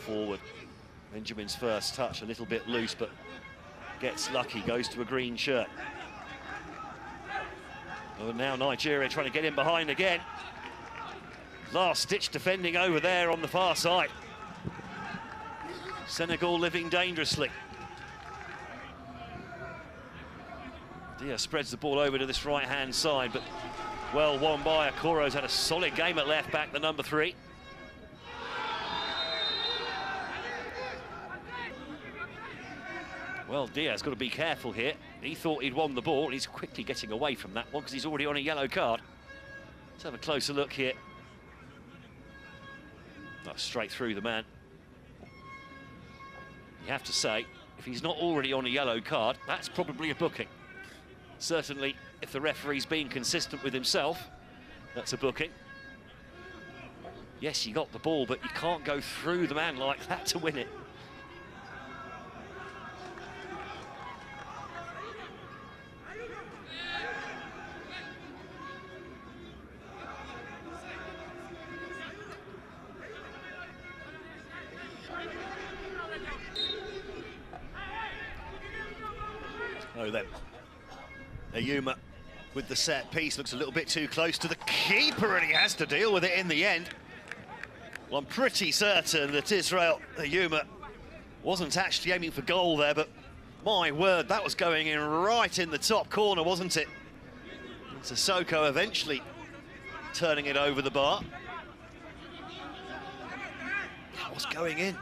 forward. Benjamin's first touch, a little bit loose, but gets lucky, goes to a green shirt. Oh, now Nigeria trying to get in behind again. Last-ditch defending over there on the far side. Senegal living dangerously. Dia spreads the ball over to this right-hand side, but well won by Okoro's had a solid game at left back, the number 3. Well, Dia's got to be careful here. He thought he'd won the ball, and he's quickly getting away from that one because he's already on a yellow card. Let's have a closer look here. Oh, straight through the man. You have to say, if he's not already on a yellow card, that's probably a booking. Certainly, if the referee's being consistent with himself, that's a booking. Yes, you got the ball, but you can't go through the man like that to win it. Oh, then Ayuma with the set piece looks a little bit too close to the keeper, and he has to deal with it in the end. Well, I'm pretty certain that Israel Ayuma wasn't actually aiming for goal there, but my word, that was going in right in the top corner, wasn't it? Sissoko eventually turning it over the bar. That was going in.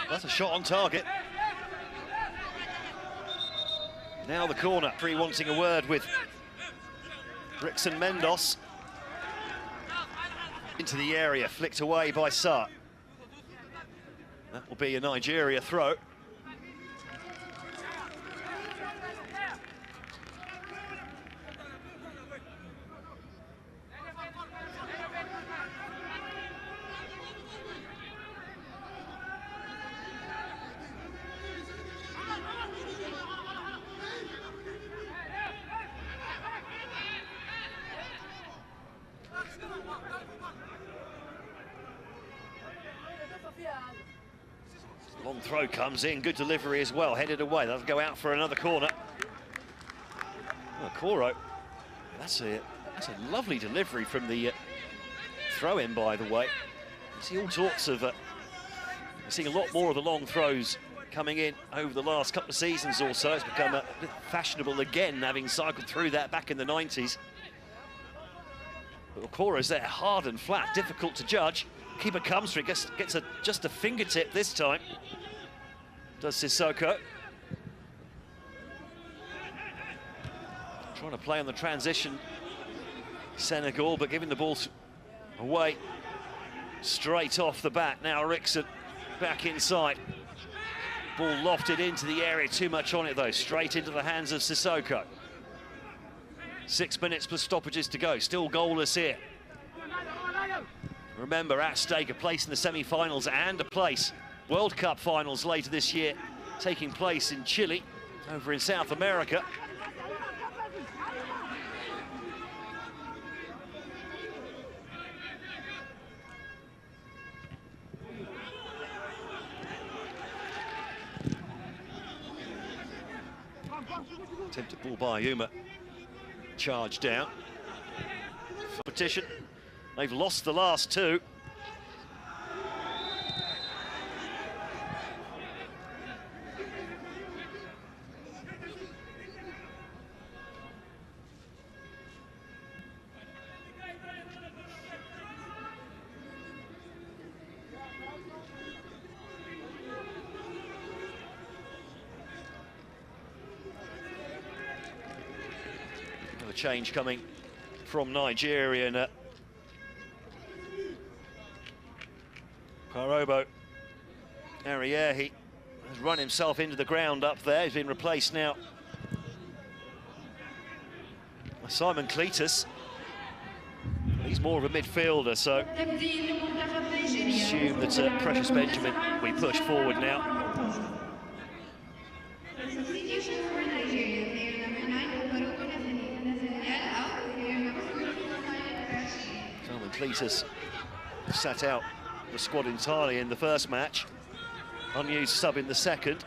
That's a shot on target. Now the corner, Free wanting a word with Brixton Mendos. Into the area, flicked away by Sarr. That will be a Nigeria throw. Long throw comes in, good delivery as well, headed away. That'll go out for another corner. Oh, Okoro, that's a lovely delivery from the throw-in, by the way. You see all sorts of, we're seeing a lot more of the long throws coming in over the last couple of seasons or so. It's become a bit fashionable again, having cycled through that back in the 90s. But Okoro's there, hard and flat, difficult to judge. Keeper comes for it, gets just a fingertip this time. Does Sissoko. Trying to play on the transition, Senegal, but giving the ball away straight off the bat. Now Rickson back inside. Ball lofted into the area, too much on it though, straight into the hands of Sissoko. 6 minutes plus stoppages to go, still goalless here. Remember, at stake, a place in the semi-finals and a place World Cup finals later this year, taking place in Chile, over in South America. Attempted ball by Yuma. Charge down. Competition. They've lost the last two. Another change coming from Nigeria, and Parobo Ariehi has run himself into the ground up there. He's been replaced now by Simon Cletus. He's more of a midfielder, so assume that Precious Benjamin we push forward now. Simon Cletus sat out the squad entirely in the first match. Unused sub in the second.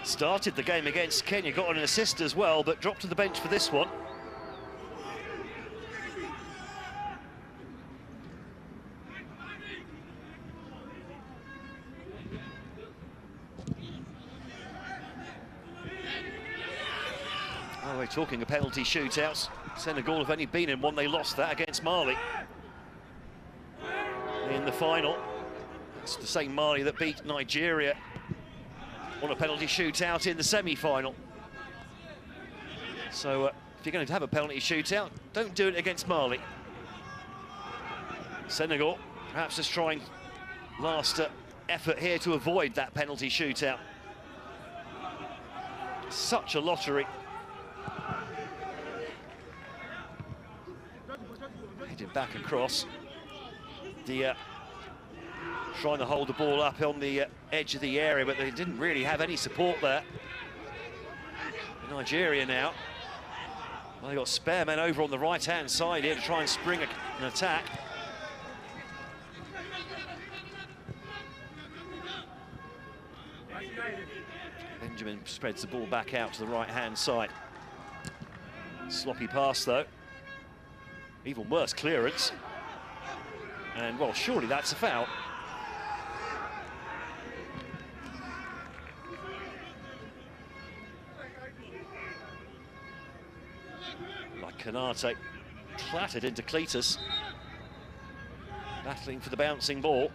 Started the game against Kenya, got an assist as well, but dropped to the bench for this one. Oh, we're talking of penalty shootouts. Senegal have only been in one, they lost that against Mali in the final. It's the same Mali that beat Nigeria on a penalty shootout in the semi-final. So if you're going to have a penalty shootout, don't do it against Mali. Senegal perhaps just trying last effort here to avoid that penalty shootout. Such a lottery. Headed back across. Trying to hold the ball up on the edge of the area, but they didn't really have any support there. Nigeria now. Well, they've got spare men over on the right-hand side here to try and spring an attack. Benjamin spreads the ball back out to the right-hand side. Sloppy pass, though. Even worse clearance. And, well, surely that's a foul. Like Kanate clattered into Cletus. Battling for the bouncing ball.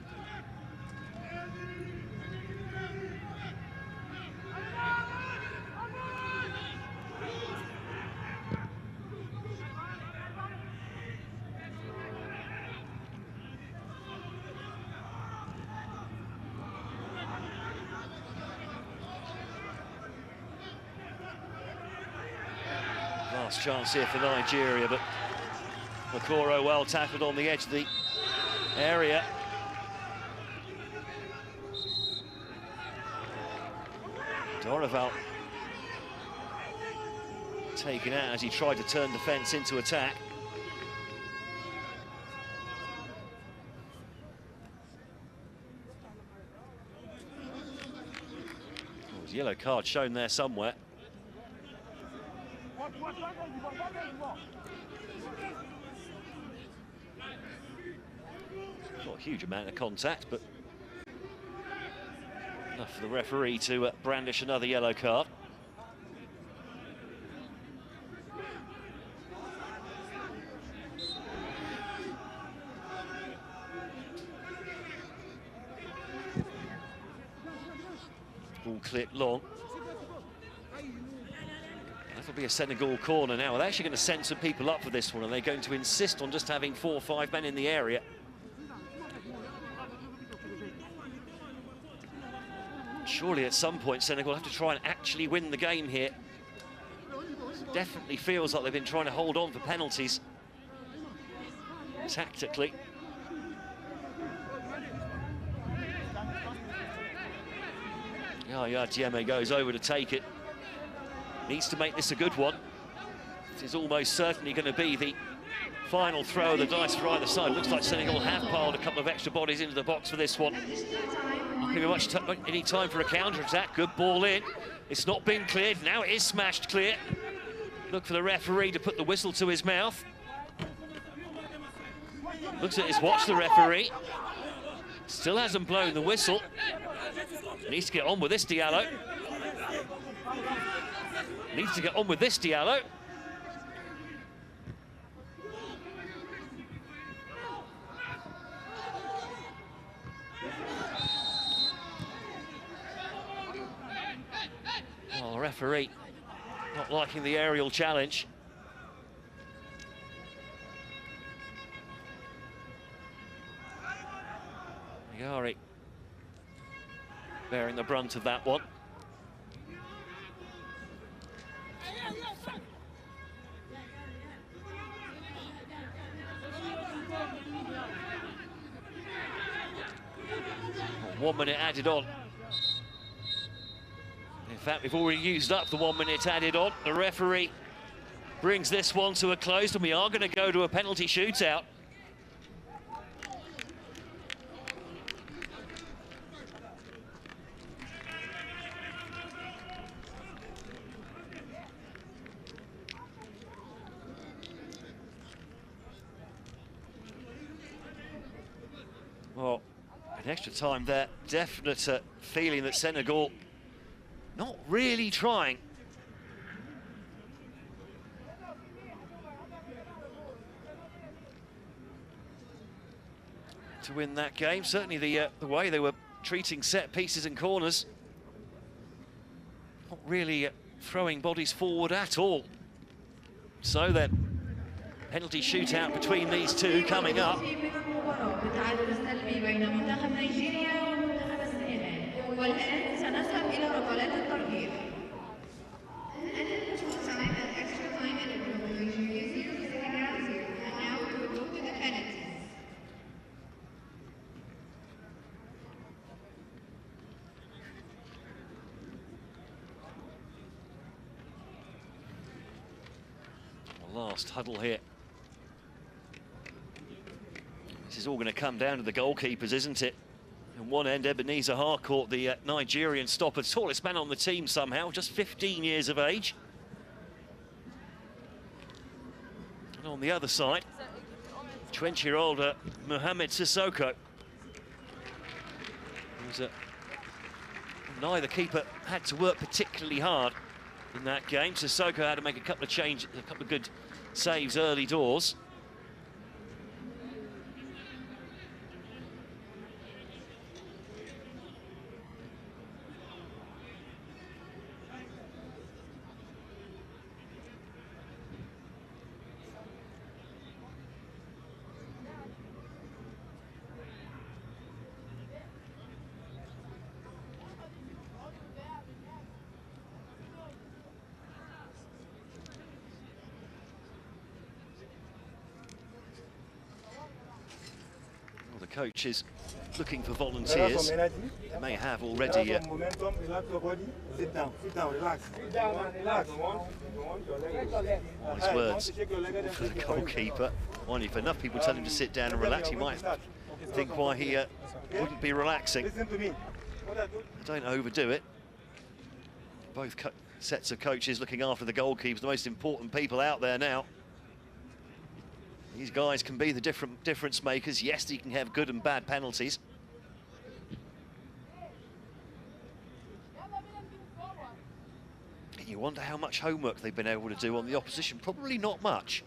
Last chance here for Nigeria, but Okoro well tackled on the edge of the area. Dorival taken out as he tried to turn defence into attack. Oh, there's a yellow card shown there somewhere. Not a huge amount of contact, but enough for the referee to brandish another yellow card. Ball clipped long. That'll be a Senegal corner now. They're actually going to send some people up for this one, and they're going to insist on just having 4 or 5 men in the area. Surely at some point Senegal have to try and actually win the game here. It definitely feels like they've been trying to hold on for penalties tactically. Yaya Dieme goes over to take it. Needs to make this a good one. It is almost certainly going to be the final throw of the dice for either side. Looks like Senegal have piled a couple of extra bodies into the box for this one. Not going to be much any time for a counter-attack. Good ball in. It's not been cleared. Now it is smashed clear. Look for the referee to put the whistle to his mouth. Looks at his watch, the referee. Still hasn't blown the whistle. Needs to get on with this, Diallo. Needs to get on with this, Diallo. Oh, the referee not liking the aerial challenge. Yari bearing the brunt of that one. Oh, 1 minute added on. In fact, we've already used up the 1 minute added on. The referee brings this one to a close, and we are going to go to a penalty shootout. Well, an extra time there. Definite feeling that Senegal not really trying. To win that game. Certainly the way they were treating set pieces and corners. Not really throwing bodies forward at all. So then, penalty shootout between these two coming up. والآن سنذهب إلى ركلات الترجيح. Last huddle here. This is all going to come down to the goalkeepers, isn't it? On one end, Ebenezer Harcourt, the Nigerian stopper, tallest man on the team somehow, just 15 years of age. And on the other side, 20-year-old Mohamed Sissoko. Neither keeper had to work particularly hard in that game. Sissoko had to make a couple of good saves early doors. Coach is looking for volunteers. They may have already. On his words for the goalkeeper. Wonder if enough people tell him to sit down and relax, he might think why he wouldn't be relaxing. Don't overdo it. Both sets of coaches looking after the goalkeepers, the most important people out there now. These guys can be the difference makers. Yes, they can have good and bad penalties. You wonder how much homework they've been able to do on the opposition. Probably not much.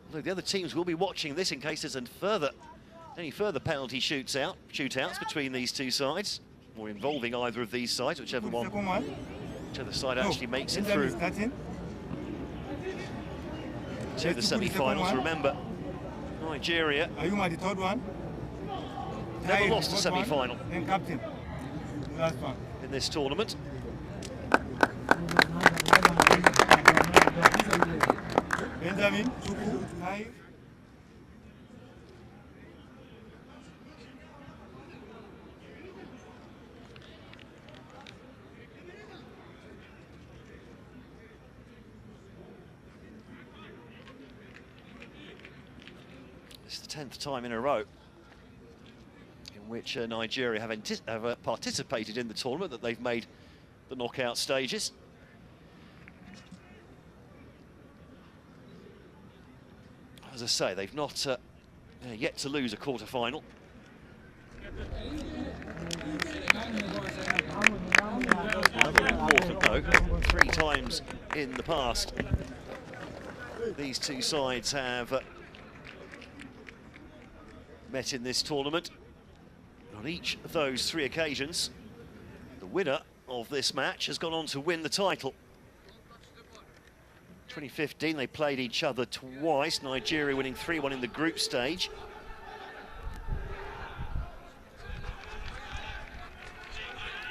Although the other teams will be watching this in case there's any further penalty shootouts between these two sides, or involving either of these sides, whichever side actually makes it through to the semi-finals. Remember, Nigeria never lost a semi-final in this tournament. Benjamin, It's the 10th time in a row in which Nigeria have participated in the tournament that they've made the knockout stages. As I say, they've not yet to lose a quarter-final. Another important though, 3 times in the past, these two sides have met in this tournament. On each of those 3 occasions, the winner of this match has gone on to win the title. 2015, they played each other twice, Nigeria winning 3-1 in the group stage.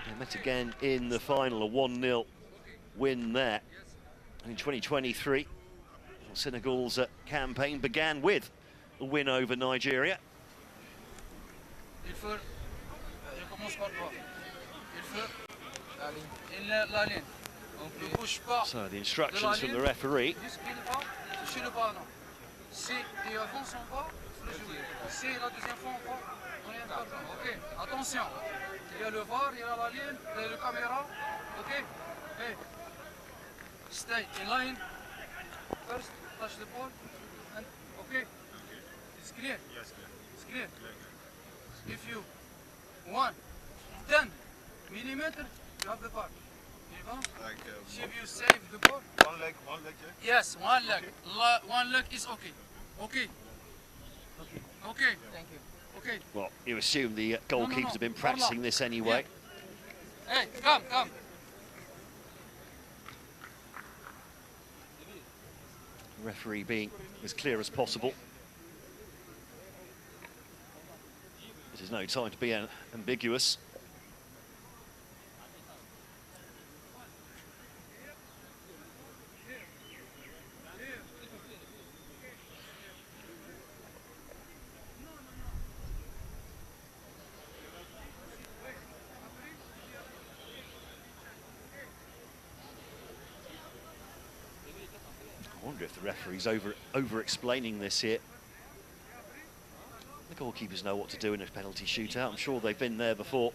They met again in the final, a 1-0 win there. And in 2023, Senegal's campaign began with a win over Nigeria. So the instructions from the referee. Attention, il y a le VAR, il y a la ligne, il y a le caméra, ok? Hey, stay in line, first touch the ball, and okay, it's clear? Yes, clear. It's clear? If you 10 millimeter, you have the ball. Like, if you save the ball. One leg, yeah? Yes, one leg. One leg is okay. Okay. Okay. Thank you. Okay. Well, you assume the goalkeepers have been practicing this anyway. Yeah. Hey, come. The referee being as clear as possible. There's no time to be ambiguous. I wonder if the referee's over-explaining this here. The goalkeepers know what to do in a penalty shootout. I'm sure they've been there before.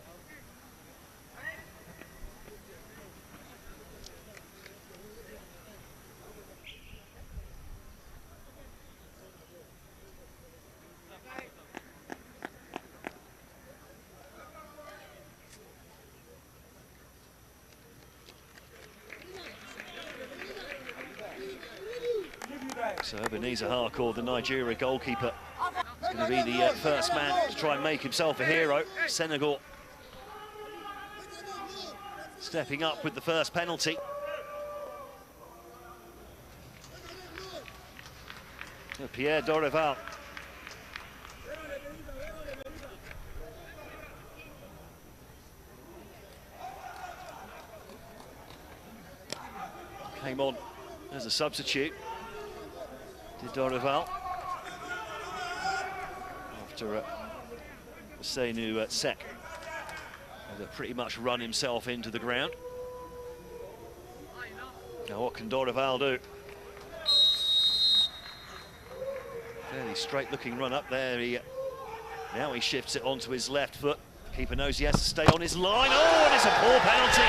So Ebenezer Harcourt, the Nigeria goalkeeper, is going to be the first man to try and make himself a hero. Senegal stepping up with the first penalty. Pierre Dorival. Came on as a substitute. Dorival after Senu Sek had pretty much run himself into the ground. Now what can Dorival do? Fairly straight looking run up there. Now he shifts it onto his left foot. Keeper knows he has to stay on his line. Oh, and it's a poor penalty.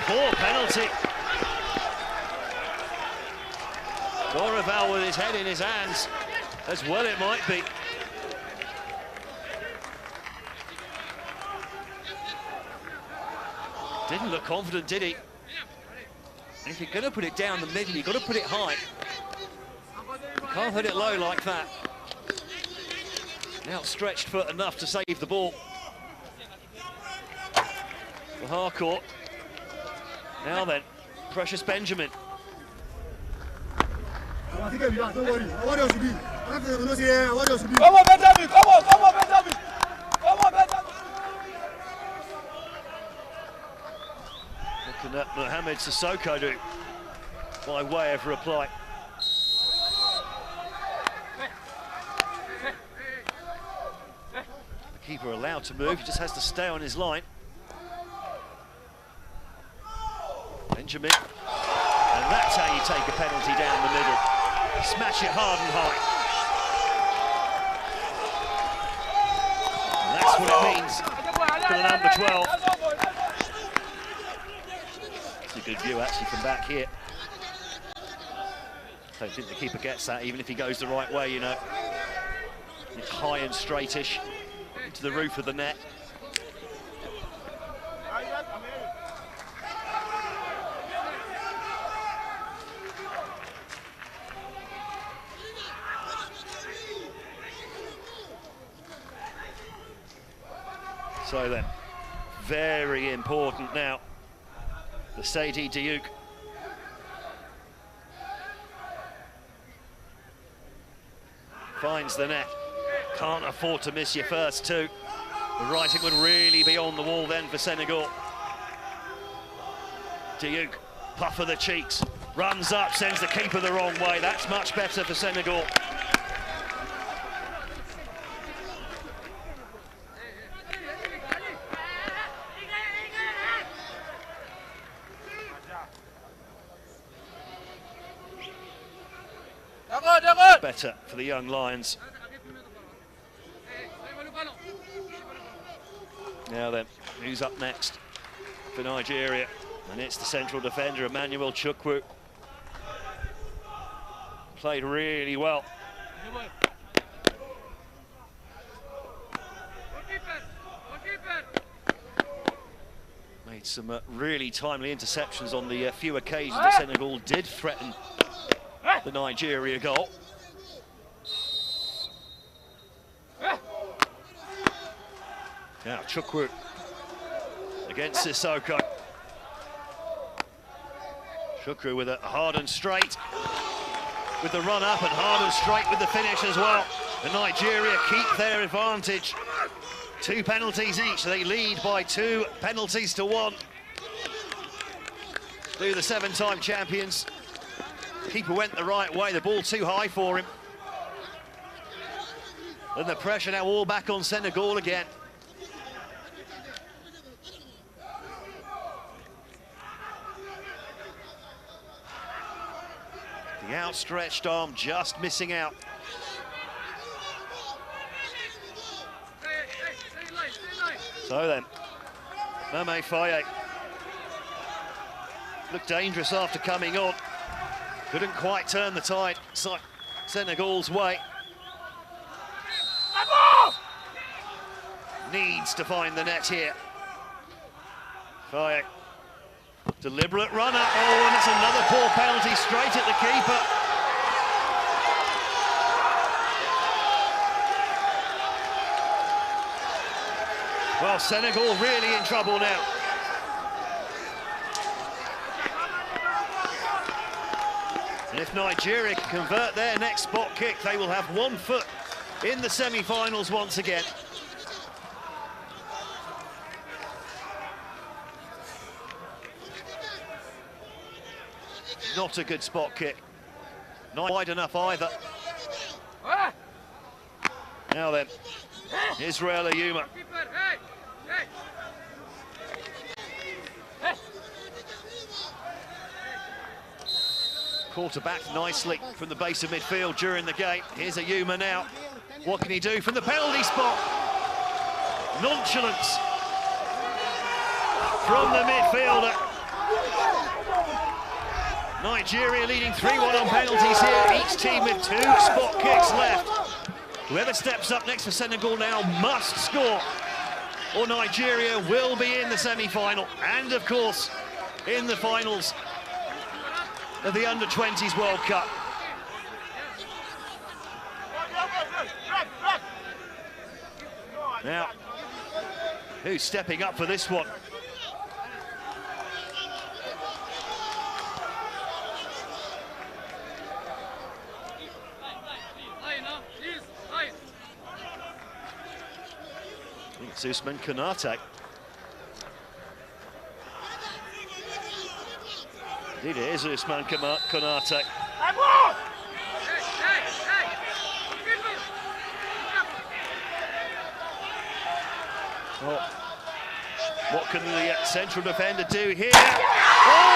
Poor penalty. Dorival with his head in his hands, as well it might be. Didn't look confident, did he? And if you're going to put it down the middle, you've got to put it high. You can't hit it low like that. An outstretched foot enough to save the ball. For Harcourt. Now then, Precious Benjamin. Don't worry. What else to be? Come on, Benjamin! Come on, Benjamin! Come on, Benjamin! Looking at Mohamed Sissoko do by way of reply. The keeper allowed to move, he just has to stay on his line. Benjamin. And that's how you take a penalty down the middle. Smash it hard and high. And that's what it means for the number 12. good view actually from back here. Don't think the keeper gets that, even if he goes the right way, you know. It's high and straightish into the roof of the net. So then, very important now, the Sadi Diuk. Finds the net. Can't afford to miss your first two. The writing would really be on the wall then for Senegal. Diuk, puff of the cheeks, runs up, sends the keeper the wrong way. That's much better for Senegal. Better for the young Lions. Now then, who's up next for Nigeria? And it's the central defender, Emmanuel Chukwu. Played really well. Made some really timely interceptions on the few occasions that Senegal did threaten the Nigeria goal. Now Chukwu against Sissoko. Chukwu with a hard and straight with the run up and hard and straight with the finish as well. And Nigeria keep their advantage. 2 penalties each. They lead by 2 penalties to 1. Do the 7-time champions. Keeper went the right way, the ball too high for him. And the pressure now all back on Senegal again. The outstretched arm just missing out. So then, Mame Faye looked dangerous after coming on. Couldn't quite turn the tide Senegal's way. Needs to find the net here. Faye. Deliberate run up. Oh, and it's another poor penalty straight at the keeper. Well, Senegal really in trouble now. And if Nigeria can convert their next spot kick, they will have 1 foot in the semi-finals once again. Not a good spot kick. Not wide enough either. Now then, Israel Ayuma. Quarterback nicely from the base of midfield during the game. Here's Ayuma now. What can he do from the penalty spot? Nonchalance from the midfielder. Nigeria leading 3-1 on penalties here, each team with 2 spot kicks left. Whoever steps up next for Senegal now must score, or Nigeria will be in the semi-final, and of course, in the finals of the Under-20s World Cup. Now, who's stepping up for this one? It's Usman Konate. Indeed, it is Usman Konate. Oh, what can the central defender do here? Oh,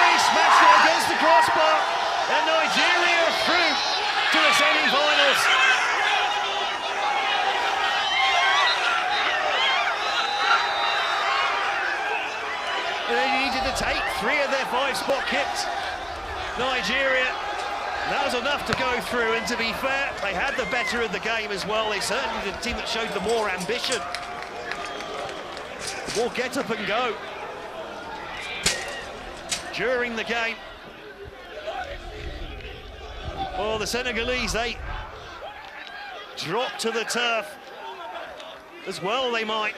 he smashed it against the crossbar, and Nigeria are through to the semi-finals. They needed the take 3 of their 5 spot kicks. Nigeria, that was enough to go through, and to be fair, they had the better of the game as well. They certainly the team that showed the more ambition. More get up and go during the game. Well, the Senegalese, they drop to the turf as well, they might.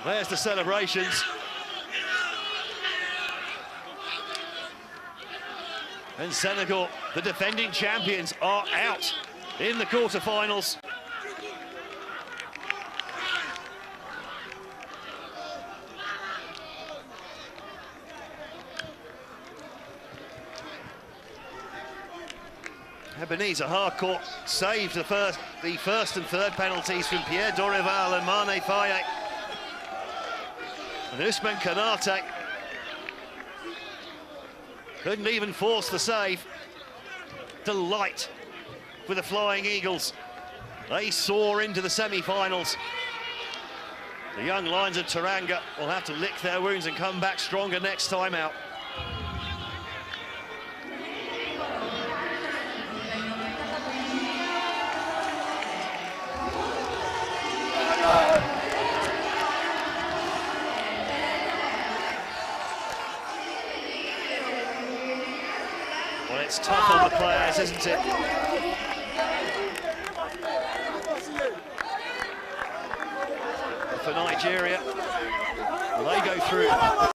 There's the celebrations. And Senegal, the defending champions, are out in the quarterfinals. Ebenezer Harcourt saved the first and third penalties from Pierre Dorival and Mane Faye. And Usman Kanate couldn't even force the save. Delight with the Flying Eagles. They soar into the semi-finals. The young Lions of Teranga will have to lick their wounds and come back stronger next time out. Well, it's tough on the players, isn't it? For Nigeria, they go through